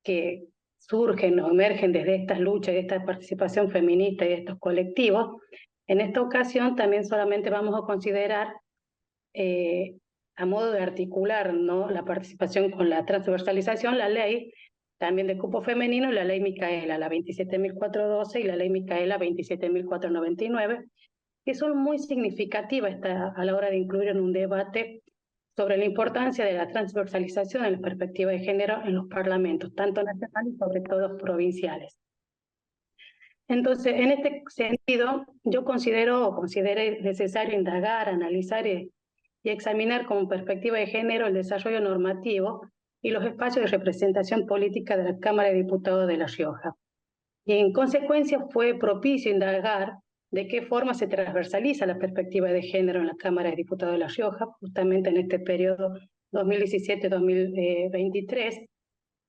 que surgen o emergen desde estas luchas y esta participación feminista y de estos colectivos, en esta ocasión también solamente vamos a considerar a modo de articular, ¿no?, la participación con la transversalización, la ley también de cupo femenino, la ley Micaela, la 27.412 y la ley Micaela 27.499, que son muy significativas a la hora de incluir en un debate sobre la importancia de la transversalización en la perspectiva de género en los parlamentos, tanto nacionales y sobre todo provinciales. Entonces, en este sentido, yo consideré necesario indagar, analizar y examinar como perspectiva de género el desarrollo normativo y los espacios de representación política de la Cámara de Diputados de La Rioja. Y en consecuencia fue propicio indagar de qué forma se transversaliza la perspectiva de género en la Cámara de Diputados de La Rioja, justamente en este periodo 2017-2023,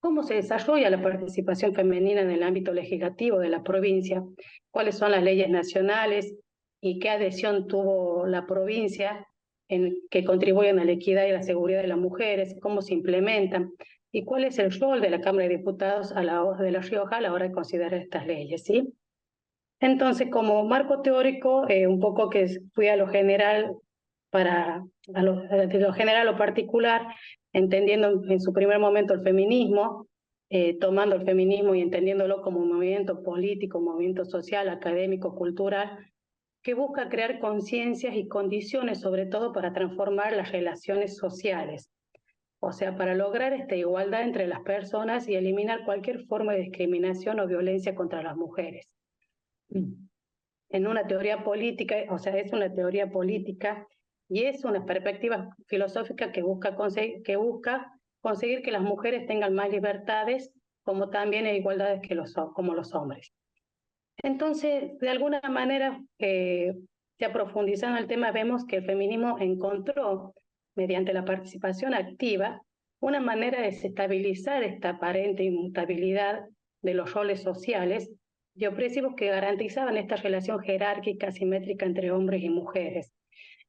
cómo se desarrolla la participación femenina en el ámbito legislativo de la provincia, cuáles son las leyes nacionales y qué adhesión tuvo la provincia que contribuyen a la equidad y la seguridad de las mujeres, cómo se implementan, y cuál es el rol de la Cámara de Diputados de La Rioja a la hora de considerar estas leyes, ¿sí? Entonces, como marco teórico, un poco que fui a lo general de lo general a lo particular, entendiendo en su primer momento el feminismo, tomando el feminismo y entendiéndolo como un movimiento político, un movimiento social, académico, cultural, que busca crear conciencias y condiciones, sobre todo para transformar las relaciones sociales, o sea, para lograr esta igualdad entre las personas y eliminar cualquier forma de discriminación o violencia contra las mujeres. En una teoría política, o sea, es una teoría política y es una perspectiva filosófica que busca conseguir que las mujeres tengan más libertades, como también igualdades como los hombres. Entonces, de alguna manera, ya profundizando el tema, vemos que el feminismo encontró, mediante la participación activa, una manera de desestabilizar esta aparente inmutabilidad de los roles sociales y opresivos que garantizaban esta relación jerárquica, simétrica entre hombres y mujeres.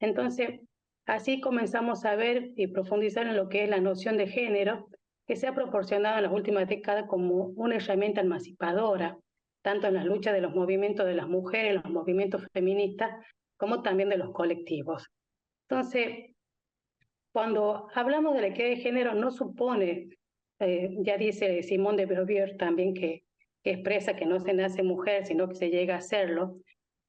Entonces, así comenzamos a ver y profundizar en lo que es la noción de género, que se ha proporcionado en las últimas décadas como una herramienta emancipadora, tanto en las luchas de los movimientos de las mujeres, los movimientos feministas, como también de los colectivos. Entonces, cuando hablamos de la equidad de género, no supone, ya dice Simone de Beauvoir también que expresa que no se nace mujer, sino que se llega a serlo,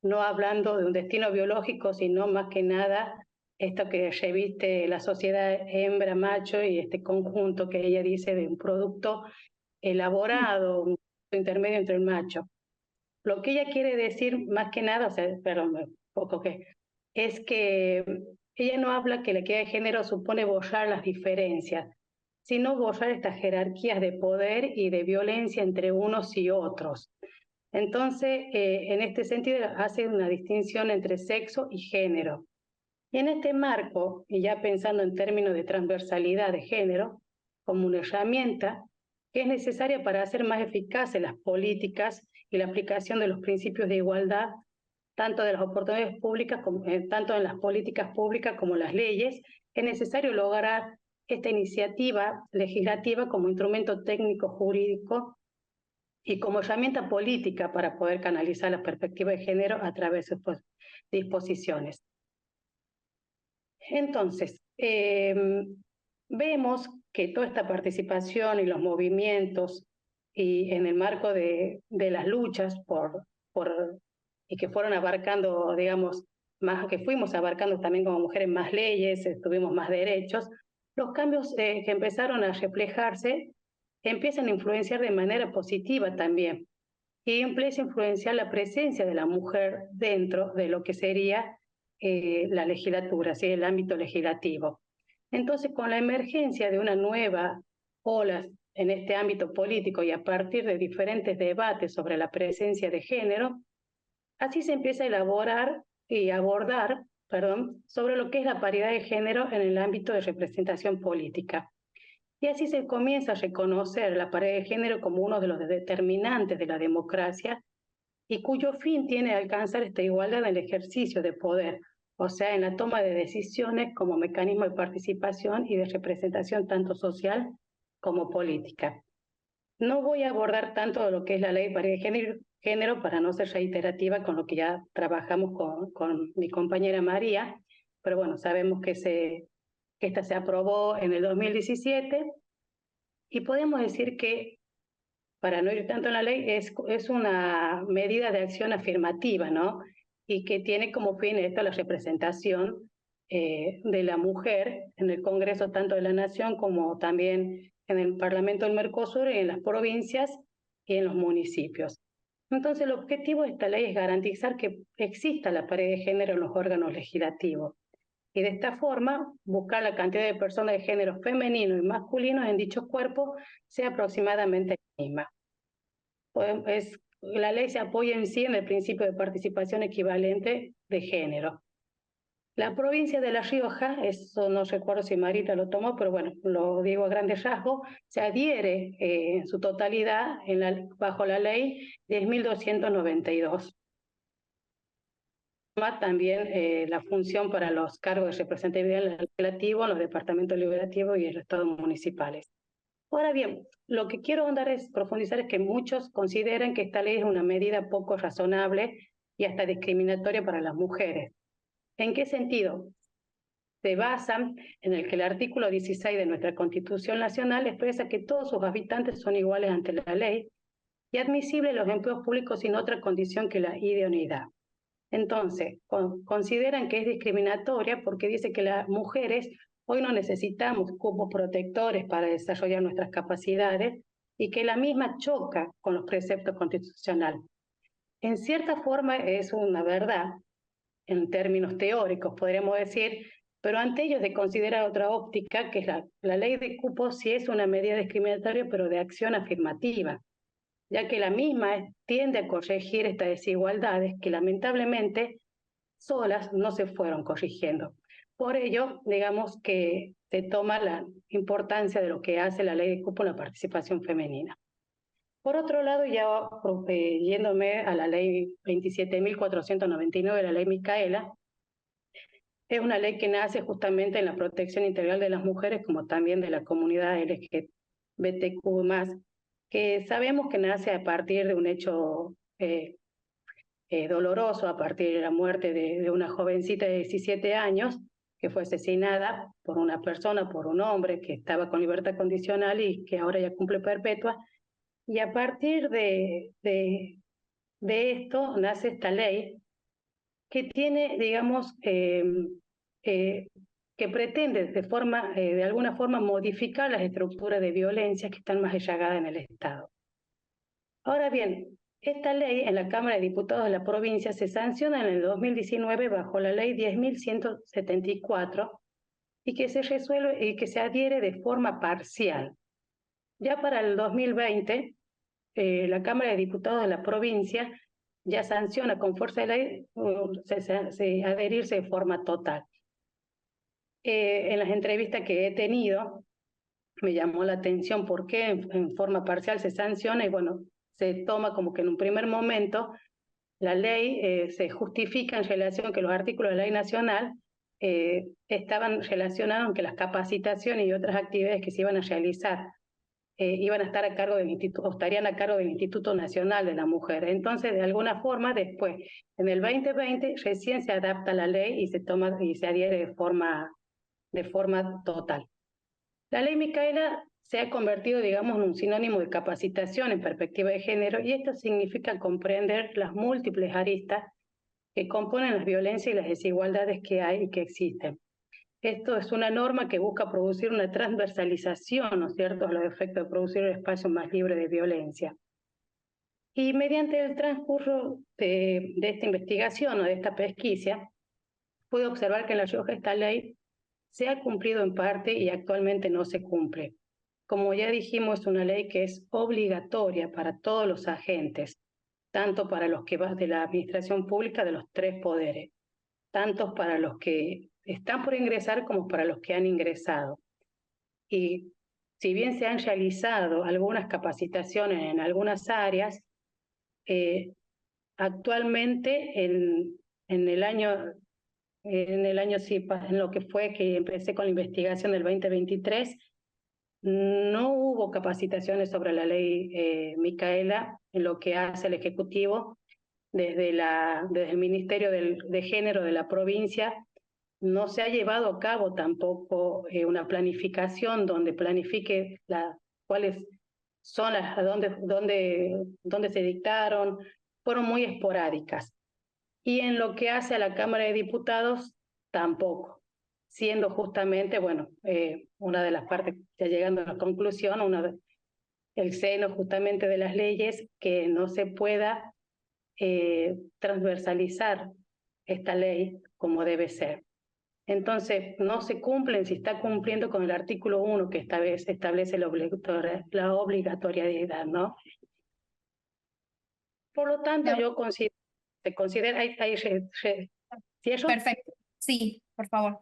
no hablando de un destino biológico, sino más que nada esto que reviste la sociedad hembra-macho y este conjunto que ella dice de un producto elaborado, un intermedio entre el macho. Lo que ella quiere decir más que nada, o sea, perdón, un poco que, es que ella no habla que la equidad de género supone borrar las diferencias, sino borrar estas jerarquías de poder y de violencia entre unos y otros. Entonces, en este sentido, hace una distinción entre sexo y género. Y en este marco, y ya pensando en términos de transversalidad de género, como una herramienta que es necesaria para hacer más eficaces las políticas y la aplicación de los principios de igualdad, tanto de las oportunidades públicas, tanto en las políticas públicas como las leyes, es necesario lograr esta iniciativa legislativa como instrumento técnico jurídico y como herramienta política para poder canalizar la perspectiva de género a través de sus disposiciones. Entonces, vemos que toda esta participación y los movimientos y en el marco de las luchas y que fueron abarcando, digamos, que fuimos abarcando también como mujeres más leyes, tuvimos más derechos, los cambios que empezaron a reflejarse empiezan a influenciar de manera positiva también y empieza a influenciar la presencia de la mujer dentro de lo que sería la legislatura, ¿sí? El ámbito legislativo. Entonces, con la emergencia de una nueva ola en este ámbito político y a partir de diferentes debates sobre la presencia de género, así se empieza a elaborar y abordar, sobre lo que es la paridad de género en el ámbito de representación política. Y así se comienza a reconocer la paridad de género como uno de los determinantes de la democracia y cuyo fin tiene alcanzar esta igualdad en el ejercicio de poder, o sea, en la toma de decisiones como mecanismo de participación y de representación tanto social como política. No voy a abordar tanto lo que es la ley de paridad de género para no ser reiterativa con lo que ya trabajamos con mi compañera María, pero bueno, sabemos que esta se aprobó en el 2017 y podemos decir que, para no ir tanto en la ley, es una medida de acción afirmativa, ¿no? Y que tiene como fin esto la representación de la mujer en el Congreso tanto de la Nación como también en el Parlamento del Mercosur, en las provincias y en los municipios. Entonces, el objetivo de esta ley es garantizar que exista la paridad de género en los órganos legislativos y de esta forma buscar la cantidad de personas de género femenino y masculino en dichos cuerpos sea aproximadamente la misma. La ley se apoya en sí en el principio de participación equivalente de género. La provincia de La Rioja, eso no recuerdo si Marita lo tomó, pero bueno, lo digo a grandes rasgos, se adhiere en su totalidad bajo la ley 10.292. También la función para los cargos de representatividad legislativa en los departamentos liberativos y en los estados municipales. Ahora bien, lo que quiero profundizar es que muchos consideran que esta ley es una medida poco razonable y hasta discriminatoria para las mujeres. ¿En qué sentido? Se basan en el que el artículo 16 de nuestra Constitución Nacional expresa que todos sus habitantes son iguales ante la ley y admisibles los empleos públicos sin otra condición que la idoneidad. Entonces, consideran que es discriminatoria porque dice que las mujeres hoy no necesitamos cupos protectores para desarrollar nuestras capacidades y que la misma choca con los preceptos constitucionales. En cierta forma es una verdad, en términos teóricos podríamos decir, pero ante ellos se considera otra óptica, que es la ley de cupos sí es una medida discriminatoria, pero de acción afirmativa, ya que la misma tiende a corregir estas desigualdades que lamentablemente solas no se fueron corrigiendo. Por ello, digamos que se toma la importancia de lo que hace la ley de cupo en la participación femenina. Por otro lado, ya yéndome a la ley 27.499, la ley Micaela, es una ley que nace justamente en la protección integral de las mujeres, como también de la comunidad LGBTQ+, que sabemos que nace a partir de un hecho doloroso, a partir de la muerte de una jovencita de 17 años, que fue asesinada por una persona, por un hombre que estaba con libertad condicional y que ahora ya cumple perpetua. Y a partir de esto nace esta ley que tiene, digamos, que pretende de alguna forma modificar las estructuras de violencia que están más arraigadas en el Estado. Ahora bien, esta ley en la Cámara de Diputados de la provincia se sanciona en el 2019 bajo la ley 10.174 y que se resuelve y que se adhiere de forma parcial. Ya para el 2020, la Cámara de Diputados de la provincia ya sanciona con fuerza de ley adherirse de forma total. En las entrevistas que he tenido, me llamó la atención por qué en forma parcial se sanciona y bueno, se toma como que en un primer momento la ley se justifica en relación que los artículos de la ley nacional estaban relacionados con que las capacitaciones y otras actividades que se iban a realizar iban a estar a cargo del instituto, o estarían a cargo del Instituto Nacional de la Mujer. Entonces, de alguna forma, después, en el 2020, recién se adapta la ley y se toma y se adhiere de forma total. La ley Micaela se ha convertido, digamos, en un sinónimo de capacitación en perspectiva de género, y esto significa comprender las múltiples aristas que componen las violencias y las desigualdades que hay y que existen. Esto es una norma que busca producir una transversalización, ¿no es cierto?, a los efectos de producir un espacio más libre de violencia. Y mediante el transcurso de esta investigación o de esta pesquisa, pude observar que en La Rioja esta ley se ha cumplido en parte y actualmente no se cumple. Como ya dijimos, es una ley que es obligatoria para todos los agentes, tanto para los que van de la administración pública de los tres poderes, tanto para los que están por ingresar como para los que han ingresado. Y si bien se han realizado algunas capacitaciones en algunas áreas, actualmente en lo que fue que empecé con la investigación del 2023, no hubo capacitaciones sobre la ley Micaela en lo que hace el Ejecutivo. Desde el Ministerio de Género de la provincia no se ha llevado a cabo tampoco una planificación donde planifique cuáles son dónde se dictaron, fueron muy esporádicas. Y en lo que hace a la Cámara de Diputados, tampoco, siendo justamente, bueno, una de las partes, ya llegando a la conclusión, el seno justamente de las leyes, que no se pueda transversalizar esta ley como debe ser. Entonces, no se cumplen si está cumpliendo con el artículo 1 que esta vez establece la obligatoriedad, ¿no? Por lo tanto, yo considero, ¿cierro? Perfecto, sí, por favor.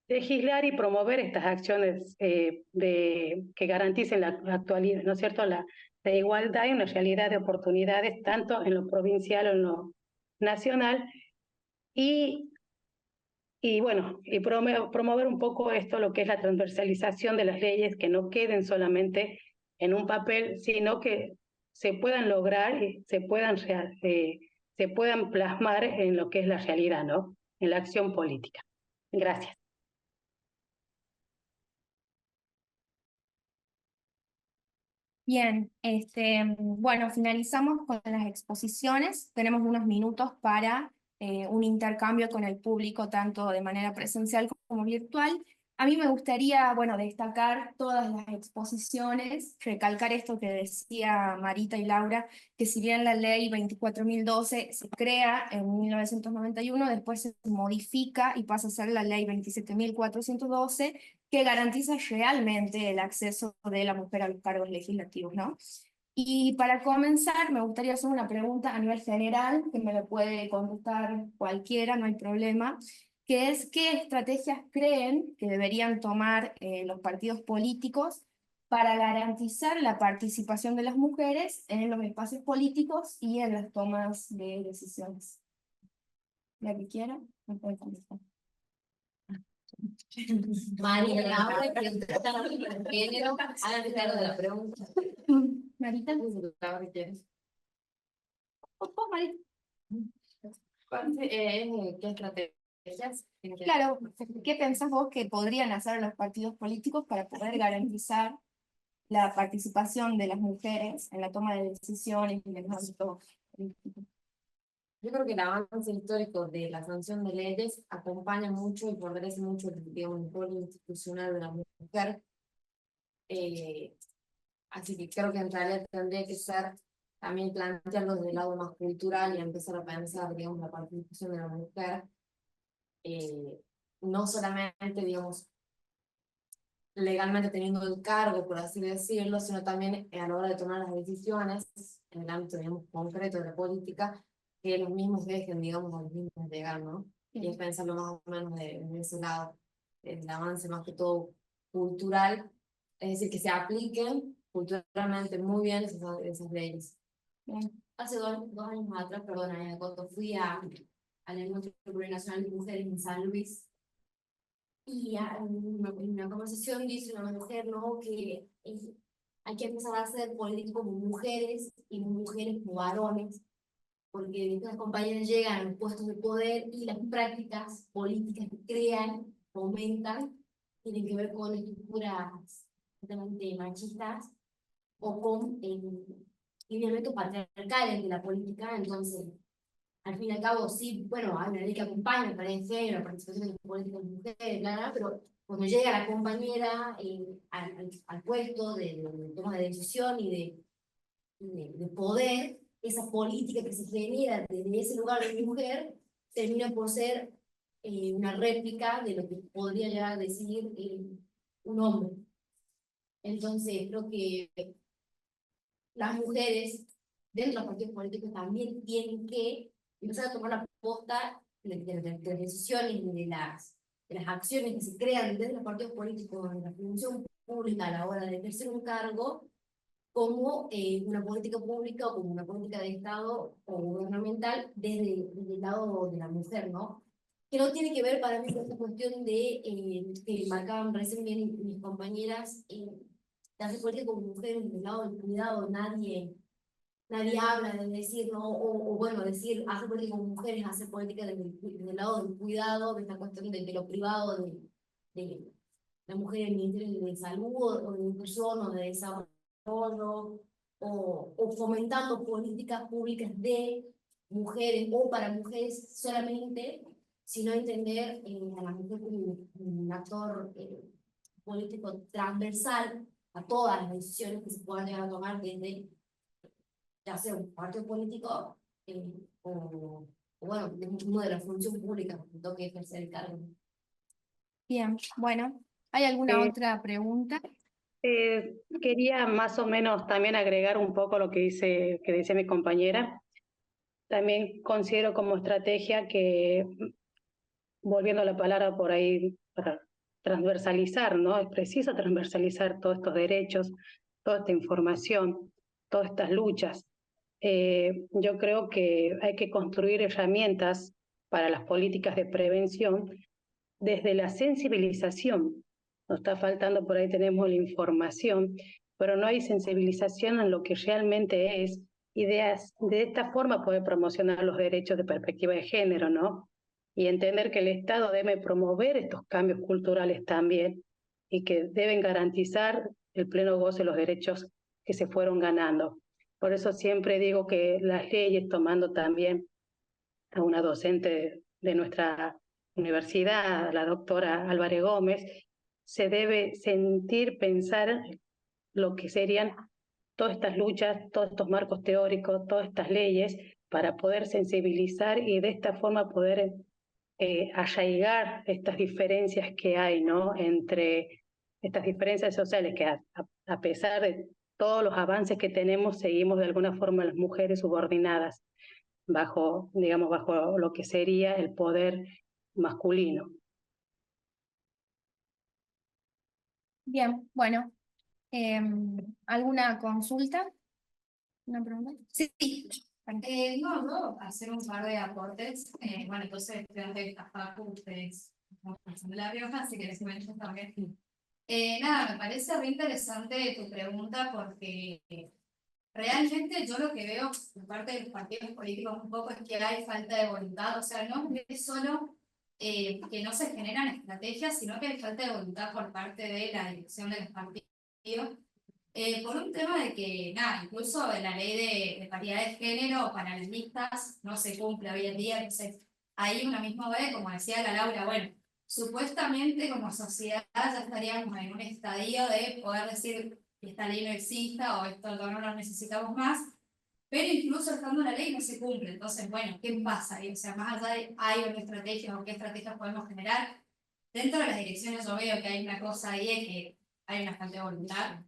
Legislar y promover estas acciones que garanticen la actualidad, ¿no es cierto?, la igualdad y una realidad de oportunidades, tanto en lo provincial o en lo nacional, y Y bueno, y promover un poco esto, lo que es la transversalización de las leyes, que no queden solamente en un papel, sino que se puedan lograr y se puedan plasmar en lo que es la realidad, ¿no? En la acción política. Gracias. Bien, bueno, finalizamos con las exposiciones. Tenemos unos minutos para un intercambio con el público, tanto de manera presencial como virtual. A mí me gustaría, bueno, destacar todas las exposiciones, recalcar esto que decía Marita y Laura, que si bien la ley 24.012 se crea en 1991, después se modifica y pasa a ser la ley 27.412, que garantiza realmente el acceso de la mujer a los cargos legislativos, ¿no? Y para comenzar, me gustaría hacer una pregunta a nivel general, que me lo puede contestar cualquiera, no hay problema, que es: ¿qué estrategias creen que deberían tomar los partidos políticos para garantizar la participación de las mujeres en los espacios políticos y en las tomas de decisiones? La que quiera, me puede contestar. María, Laura, que están aquí por el género, hagan cargo de la pregunta. Marita. Laura, ¿quieres? Marita. ¿Qué estrategias? Claro, ¿qué pensás vos que podrían hacer los partidos políticos para poder garantizar la participación de las mujeres en la toma de decisiones y en el ámbito político? Yo creo que el avance histórico de la sanción de leyes acompaña mucho y fortalece mucho, digamos, el rol institucional de la mujer. Así que creo que en realidad tendría que ser también plantearlo desde el lado más cultural y empezar a pensar, digamos, la participación de la mujer, no solamente, digamos, legalmente teniendo el cargo, por así decirlo, sino también a la hora de tomar las decisiones en el ámbito, digamos, concreto de la política, que los mismos dejen, digamos, a los mismos llegar, ¿no? Y es pensarlo más o menos de ese lado, el avance más que todo cultural, es decir, que se apliquen culturalmente muy bien esas leyes. Bien. Hace dos años atrás, perdona, cuando fui al Encuentro Plurinacional de Mujeres en San Luis, y en una conversación dice una mujer, ¿no? Que hay que empezar a hacer política como mujeres y mujeres como varones, porque las compañeras llegan a los puestos de poder y las prácticas políticas que crean, fomentan, tienen que ver con estructuras totalmente machistas o con lineamientos patriarcales de la política. Entonces, al fin y al cabo, sí, bueno, hay una ley que acompaña para el género, la participación de políticas de mujeres, bla, pero cuando llega la compañera al puesto de toma de decisión y de poder, esa política que se genera desde ese lugar de mujer termina por ser una réplica de lo que podría llegar a decir un hombre. Entonces, creo que las mujeres dentro de los partidos políticos también tienen que empezar a tomar la posta de las decisiones y de las acciones que se crean desde los partidos políticos en la función pública a la hora de ejercer un cargo, como una política pública o como una política de Estado o gubernamental desde el lado de la mujer, ¿no? Que no tiene que ver para mí con esta cuestión de, que marcaban recién bien mis compañeras, de hacer política como mujer desde el lado del cuidado. Nadie habla de decir, ¿no? O bueno, decir, hacer política como mujeres, hacer política desde el lado del cuidado, de esta cuestión de lo privado, de la mujer en el Ministerio de Salud o de Educación o de Desarrollo, o fomentando políticas públicas de mujeres o para mujeres solamente, sino entender a la mujer como un actor político transversal a todas las decisiones que se puedan llegar a tomar desde, ya sea un partido político o bueno, uno de la función pública que toque ejercer el cargo. Bien, bueno, ¿hay alguna otra pregunta? Quería más o menos también agregar un poco lo que dice mi compañera. También considero como estrategia que, volviendo a la palabra por ahí, para transversalizar, ¿no? Es preciso transversalizar todos estos derechos, toda esta información, todas estas luchas. Yo creo que hay que construir herramientas para las políticas de prevención desde la sensibilización. Nos está faltando, por ahí tenemos la información, pero no hay sensibilización en lo que realmente es, y de esta forma poder promocionar los derechos de perspectiva de género, ¿no? Y entender que el Estado debe promover estos cambios culturales también, y que deben garantizar el pleno goce de los derechos que se fueron ganando. Por eso siempre digo que las leyes, tomando también a una docente de nuestra universidad, la doctora Álvarez Gómez, se debe sentir, pensar lo que serían todas estas luchas, todos estos marcos teóricos, todas estas leyes, para poder sensibilizar y de esta forma poder arraigar estas diferencias que hay, ¿no? Entre estas diferencias sociales que a pesar de todos los avances que tenemos, seguimos de alguna forma las mujeres subordinadas bajo, digamos, bajo lo que sería el poder masculino. Bien, bueno, ¿alguna consulta? ¿Una pregunta? Sí, no, hacer un par de aportes. Bueno, entonces, estudiante de esta facu, ustedes son de La Rioja, así que les comento también. Nada, me parece re interesante tu pregunta porque realmente yo lo que veo por parte de los partidos políticos un poco es que hay falta de voluntad, o sea, no es solo que no se generan estrategias, sino que hay falta de voluntad por parte de la dirección de los partidos. Por un tema de que, nada, incluso la ley de paridad de género para las listas no se cumple hoy en día, entonces ahí uno mismo ve, como decía la Laura, bueno, supuestamente como sociedad ya estaríamos en un estadio de poder decir que esta ley no exista o esto no lo necesitamos más, pero incluso estando la ley no se cumple, entonces, bueno, ¿qué pasa ahí? O sea, más allá de hay una estrategia o qué estrategias podemos generar, dentro de las direcciones yo veo que hay una cosa ahí de que hay una falta de voluntad.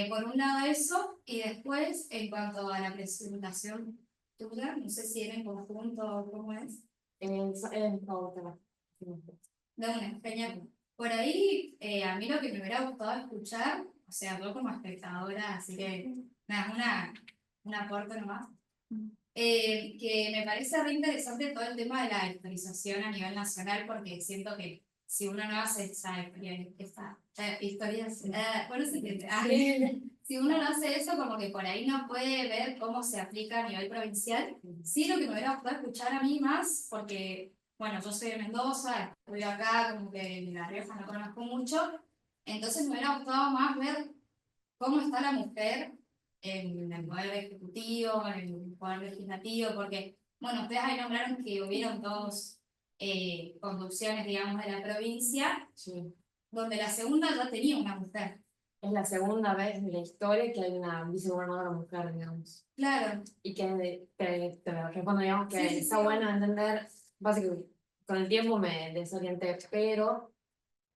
Por un lado eso, y después, en cuanto a la presentación tuya, no sé si era en conjunto o cómo es. De una, genial. Por ahí, a mí lo que me hubiera gustado escuchar, o sea, yo como espectadora, así que nada, un aporte nomás, que me parece re interesante todo el tema de la actualización a nivel nacional, porque siento que si uno no hace esa historia, bueno, se entiende. Si uno no hace eso, como que por ahí no puede ver cómo se aplica a nivel provincial. Sí, lo que me hubiera gustado escuchar a mí más, porque, bueno, yo soy de Mendoza, estudio acá, como que en La Rioja no conozco mucho, entonces me hubiera gustado más ver cómo está la mujer en el poder ejecutivo, en el poder legislativo, porque, bueno, ustedes ahí nombraron que hubieron dos conducciones, digamos, de la provincia, Sí. donde la segunda ya tenía una mujer. Es la segunda vez en la historia que hay una vicegobernadora mujer, digamos. Claro. Y que te lo respondo, digamos, que Sí, está bueno entender, básicamente, con el tiempo me desorienté, pero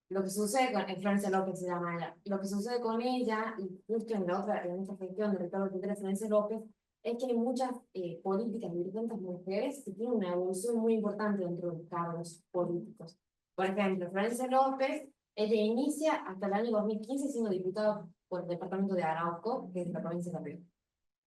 lo que sucede con Florencia López se llama ella, lo que sucede con ella, y justo en esta gestión de Ricardo Quintero Florencia López, es que hay muchas políticas y dirigentes mujeres que tienen una evolución muy importante dentro de los cargos políticos. Por ejemplo, Florencia López, ella inicia hasta el año 2015 siendo diputada por el departamento de Arauco, que es la provincia de La Rioja.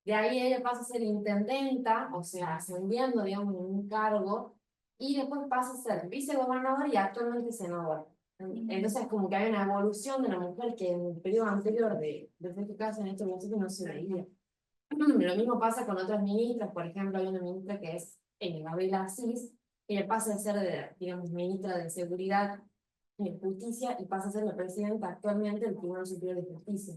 De ahí ella pasa a ser intendenta, o sea, ascendiendo, digamos, en un cargo, y después pasa a ser vicegobernadora y actualmente senadora. Entonces, como que hay una evolución de la mujer que en el periodo anterior de este caso en estos municipios no se veía. Lo mismo pasa con otras ministras, por ejemplo, hay una ministra que es Gabriela Asís, que pasa a ser, digamos, ministra de Seguridad y Justicia y pasa a ser la presidenta actualmente del Tribunal Superior de Justicia,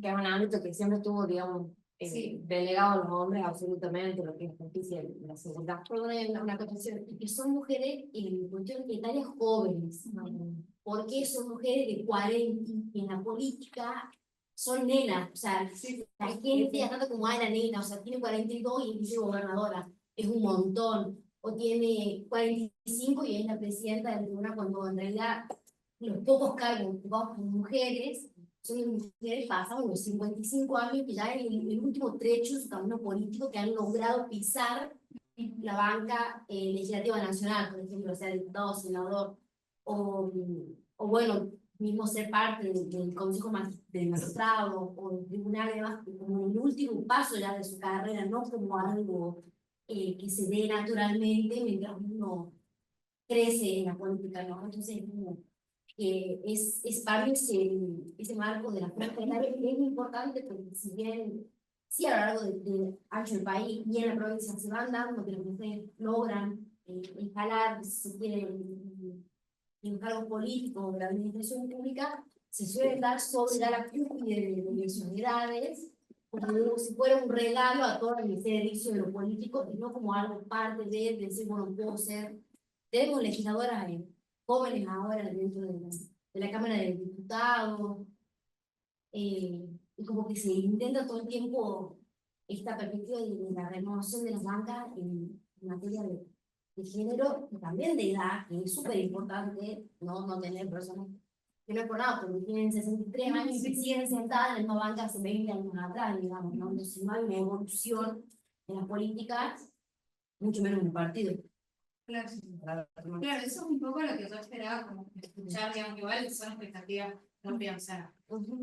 que es un ámbito que siempre estuvo, digamos, delegado a los hombres absolutamente, lo que es justicia y la seguridad. Perdón, una acotación, y que son mujeres en cuestiones etarias jóvenes. ¿Por qué son mujeres de 40 en la política? Son nenas, o sea, la gente ya tanto como la nena, o sea, tiene 42 y es vicegobernadora, es un montón, o tiene 45 y es la presidenta del tribunal, cuando en realidad los pocos cargos ocupados por mujeres son mujeres pasados los 55 años que ya en el último trecho de su camino político que han logrado pisar la banca legislativa nacional, por ejemplo, sea diputado, senador, o bueno, mismo ser parte del Consejo del Magistrado o del Tribunal, además, como el último paso ya de su carrera, no como algo que se dé naturalmente mientras uno crece en la política, ¿no? Entonces, como, es para mí ese marco de la franja etaria es muy importante porque si bien, sí a lo largo de ancho el país y en la provincia se van dando que las mujeres logran escalar, si se quiere, en cargos políticos de la administración pública, se suelen dar sobre la cúspide de unidades, como si fuera un regalo a todo el servicio de lo político, y no como algo parte de decir, bueno, puedo ser. Tenemos legisladoras jóvenes ahora dentro de la Cámara de Diputados, y como que se intenta todo el tiempo esta perspectiva de la renovación de las bancas en materia de género y también de edad, que es súper importante no tener personas que no es por nada, porque tienen 63 años y se siguen sentadas en la misma banca hace 20 años atrás, digamos, ¿no? Entonces, si no hay una evolución en las políticas, mucho menos en el partido. Claro, claro, eso es un poco lo que yo esperaba, como escuchar, digamos, igual son expectativas propias, o sea,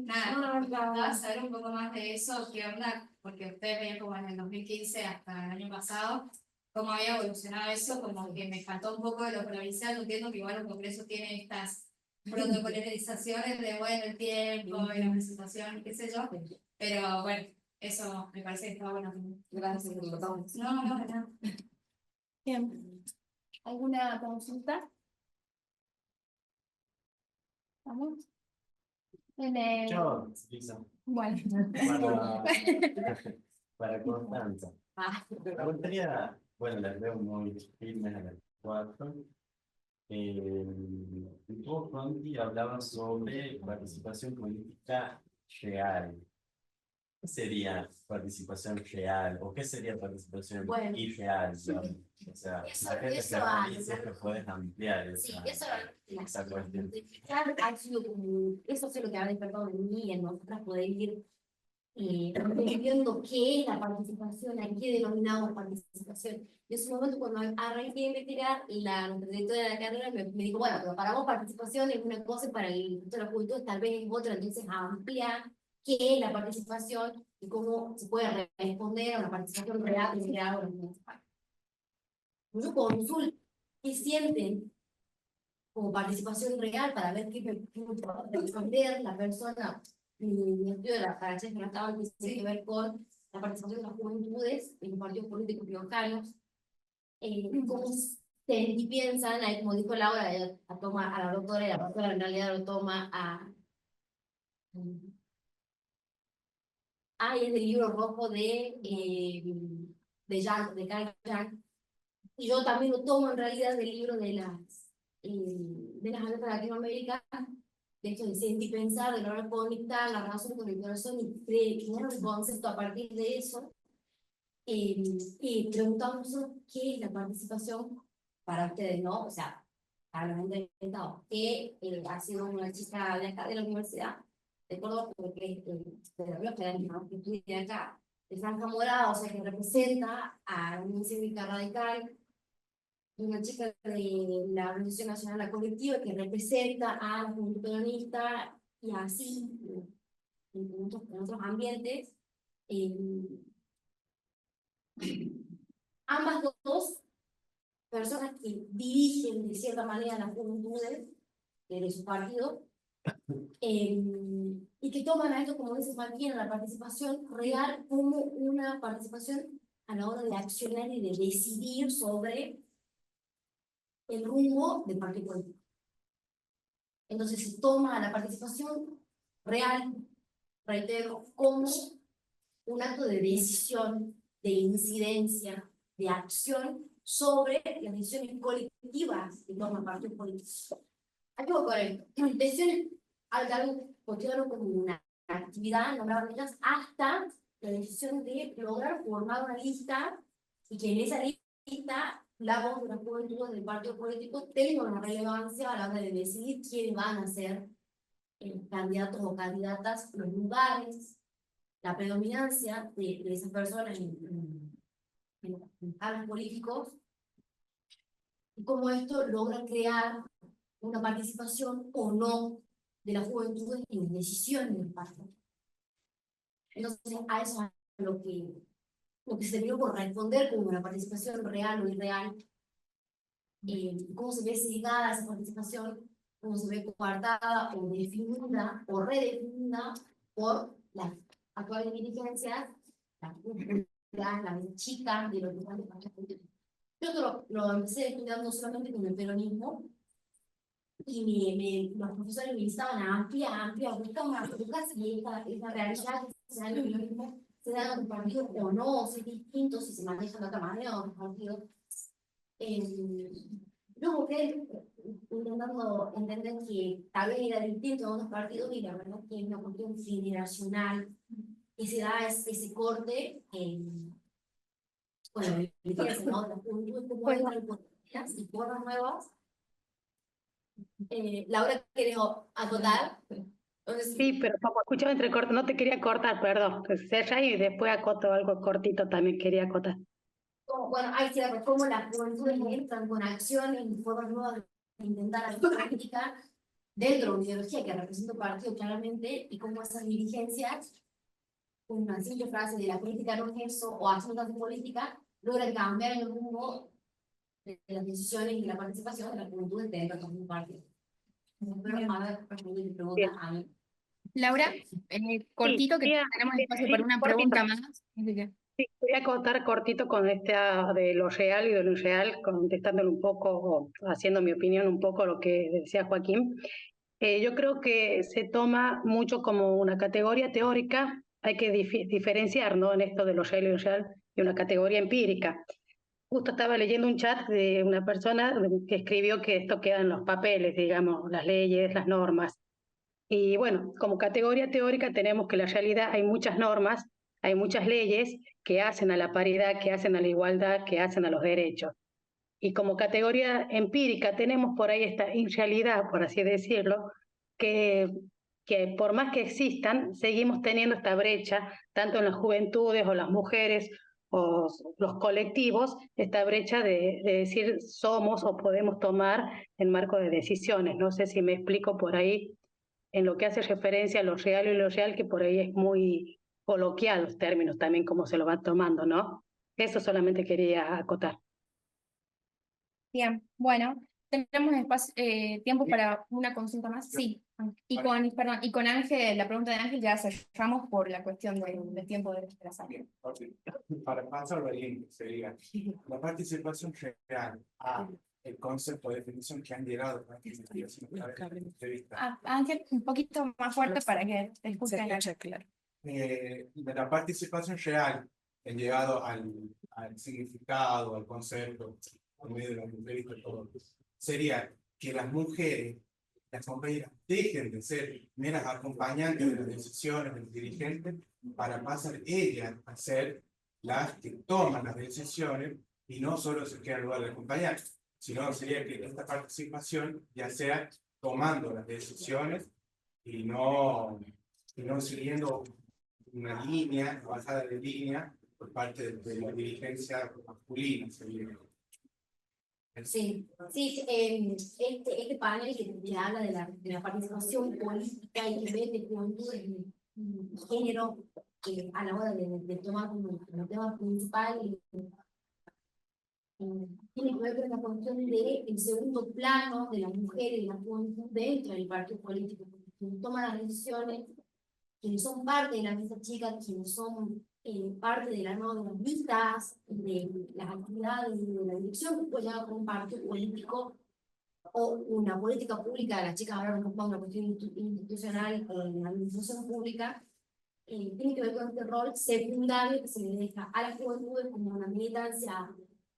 nada, me faltaba saber un poco más de eso, qué onda, porque ustedes veían como en el 2015 hasta el año pasado, cómo había evolucionado eso, como que me faltó un poco de lo provincial, yo entiendo que igual el Congreso tiene estas protocolarizaciones de, bueno, el tiempo y la presentación, qué sé yo, pero bueno, eso me parece que está bueno. Gracias por lo que No, de nada. Bien. ¿Alguna consulta? ¿Vamos? Yo, Lisa, Bueno. para Constanza. Me gustaría, bueno, las veo muy firmes a las cuatro. Vos, Conti, hablabas sobre participación política real. ¿Qué sería participación real? ¿O qué sería participación irreal? Digamos? O sea, la gente se dice que puedes ampliar esa cuestión. Eso es lo que ha despertado en mí, en nosotras poder ir entendiendo qué es la participación, a qué denominamos participación. Y en ese momento, cuando arranqué a investigar la trayectoria de la carrera, me dijo, bueno, pero para vos participación es una cosa y para el Instituto de la Juventud tal vez es otra, entonces ampliar qué es la participación y cómo se puede responder a una participación real y real. Yo consulto qué sienten como participación real para ver qué me puede responder la persona. Mi estudio de la característica que no estaba tiene que ver con la participación de las juventudes en los partidos políticos locales, cómo y piensan, ahí como dijo Laura, a la doctora, y la doctora en realidad lo toma es del libro rojo de Carl Jung, y yo también lo tomo en realidad del libro de las atletas latinoamericanas, de hecho de sentir y pensar, de lograr conectar la razón con el corazón y crear un concepto a partir de eso, y preguntamos qué es la participación para ustedes, ¿no? O sea, para los entrevistados, que ha sido una chica de acá de la universidad de Córdoba, porque de la Rioja, ¿no? Que estudia acá, de franja morada, o sea, que representa a una cívica radical, una chica de la Organización Nacional La Colectiva que representa a la juventud peronista y así en otros ambientes. Ambas dos personas que dirigen de cierta manera las juventudes de su partido, y que toman a esto, como dice Martín, la participación real como una participación a la hora de accionar y de decidir sobre el rumbo del partido político. Entonces se toma la participación real, reitero, como un acto de decisión, de incidencia, de acción sobre las decisiones colectivas que toma el partido político. Aquí voy con esto. Decisiones, algo cotidiano como una actividad, nombrar ellas, hasta la decisión de lograr formar una lista y que en esa lista la voz de la juventud del partido político tenga una relevancia a la hora de decidir quiénes van a ser candidatos o candidatas, los lugares, la predominancia de esas personas en los cargos políticos, y cómo esto logra crear una participación o no de la juventud en las decisiones del partido. Entonces, a eso es lo que se terminó por responder como una participación real o irreal cómo se ve sesgada esa participación, cómo se ve coartada o definida o redefinida por las actuales dirigencias, las chicas de los diferentes partidos políticos. Yo lo empecé estudiando no solamente con el peronismo, y los profesores me instaban a buscar más, buscar si esta realidad que se da en el peronismo se da en otros partidos o no, si es distinto, si se maneja de otra manera en otros partidos. Luego que intentando entender que tal vez era distinto en otros partidos, y la verdad que es una cuestión generacional que se da ese corte bueno, ¿no? La juventud como entra en políticas y formas nuevas. Laura, ¿querés acotar? Sí, pero como escuchaba entrecorto, no te quería cortar, perdón. Cierra y después acoto algo cortito, también quería acotar. Bueno, ahí se ve cómo las juventudes entran con acciones y formas nuevas de intentar hacer política dentro de una ideología que representa un partido claramente, y cómo esas dirigencias, con una simple frase de la política no es eso, o acciones de política, logran cambiar el rumbo de las decisiones y la participación de la juventud dentro de un partido. Pero a ver, mi pregunta a mí. Laura, cortito, que tenemos espacio para una pregunta más. Así que... Sí, voy a contar cortito con esta de lo real y de lo irreal, contestándole un poco, o haciendo mi opinión un poco lo que decía Joaquín. Yo creo que se toma mucho como una categoría teórica, hay que diferenciar, ¿no? En esto de lo real y lo irreal, y una categoría empírica. Justo estaba leyendo un chat de una persona que escribió que esto queda en los papeles, digamos, las leyes, las normas. Y bueno, como categoría teórica tenemos que en la realidad hay muchas normas, hay muchas leyes que hacen a la paridad, que hacen a la igualdad, que hacen a los derechos. Y como categoría empírica tenemos por ahí esta irrealidad, por así decirlo, que, que por más que existan, seguimos teniendo esta brecha, tanto en las juventudes o las mujeres o los colectivos, esta brecha de decir somos o podemos tomar en marco de decisiones. No sé si me explico por ahí en lo que hace referencia a lo real y lo real, que por ahí es muy coloquial los términos también, como se lo van tomando, ¿no? Eso solamente quería acotar. Bien, bueno, tenemos espacio, tiempo para una consulta más. Sí, y con, perdón, y con Ángel, la pregunta de Ángel ya cerramos por la cuestión del tiempo de la salida. Okay. Para pasar al siguiente sería la participación real a el concepto de definición que han llegado a Ángel, un poquito más fuerte para que te escuchen. Claro. De la participación real que han llegado al significado, al concepto, por medio de la entrevista, todo, sería que las mujeres, las compañeras, dejen de ser meras acompañantes de las decisiones de los dirigentes para pasar ellas a ser las que toman las decisiones y no solo se queda en lugar de acompañar, sino sería que esta participación ya sea tomando las decisiones y no siguiendo una línea, bajada de línea por parte de la dirigencia masculina. Sí, sí, este panel que habla de la participación política y que ve de juventud y género a la hora de tomar como tema principal, tiene que ver con la cuestión del segundo plano de las mujeres y la juventud dentro del partido político, quienes toman las decisiones, quienes son parte de la mesa chica, quienes son parte de las listas, de las actividades de la dirección que puede llevar con un partido político o una política pública. Las chicas ahora nos ocupan una cuestión institucional en la administración pública. Tiene que ver con este rol secundario que se le deja a las juventudes como una militancia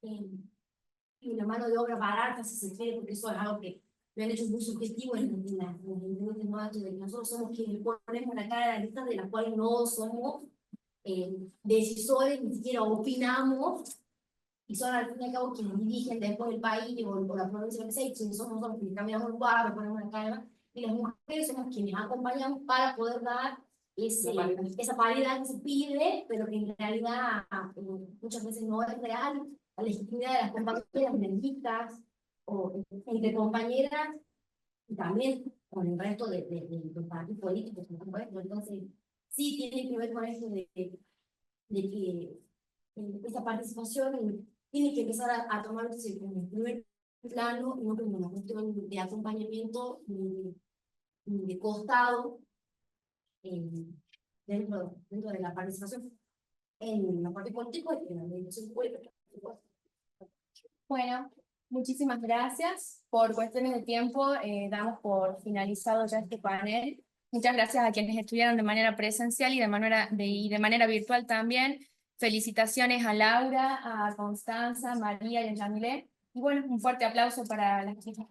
y una mano de obra barata, si se quiere, porque eso es algo que me han hecho muy subjetivo en los de que nosotros somos quienes ponemos la cara de la lista, de las cuales no somos decisores, ni siquiera opinamos, y son al fin y al cabo quienes dirigen después el país o la provincia, lo que sea, y quienes somos nosotros quienes cambiamos un barrio, ponemos la cara, y las mujeres somos quienes acompañamos para poder dar esa paridad que se pide, pero que en realidad muchas veces no es real, la legitimidad de las compañeras, de las listas, o entre compañeras, y también con el resto de los partidos políticos, entonces sí tiene que ver con esto de que esa participación tiene que empezar a tomarse como el primer plano, no como una cuestión de acompañamiento ni de costado dentro de la participación en la parte política y en la administración pública. Bueno, muchísimas gracias. Por cuestiones de tiempo, damos por finalizado ya este panel. Muchas gracias a quienes estuvieron de manera presencial y de manera virtual también. Felicitaciones a Laura, a Constanza, María y a Yamilé. Y bueno, un fuerte aplauso para las chicas.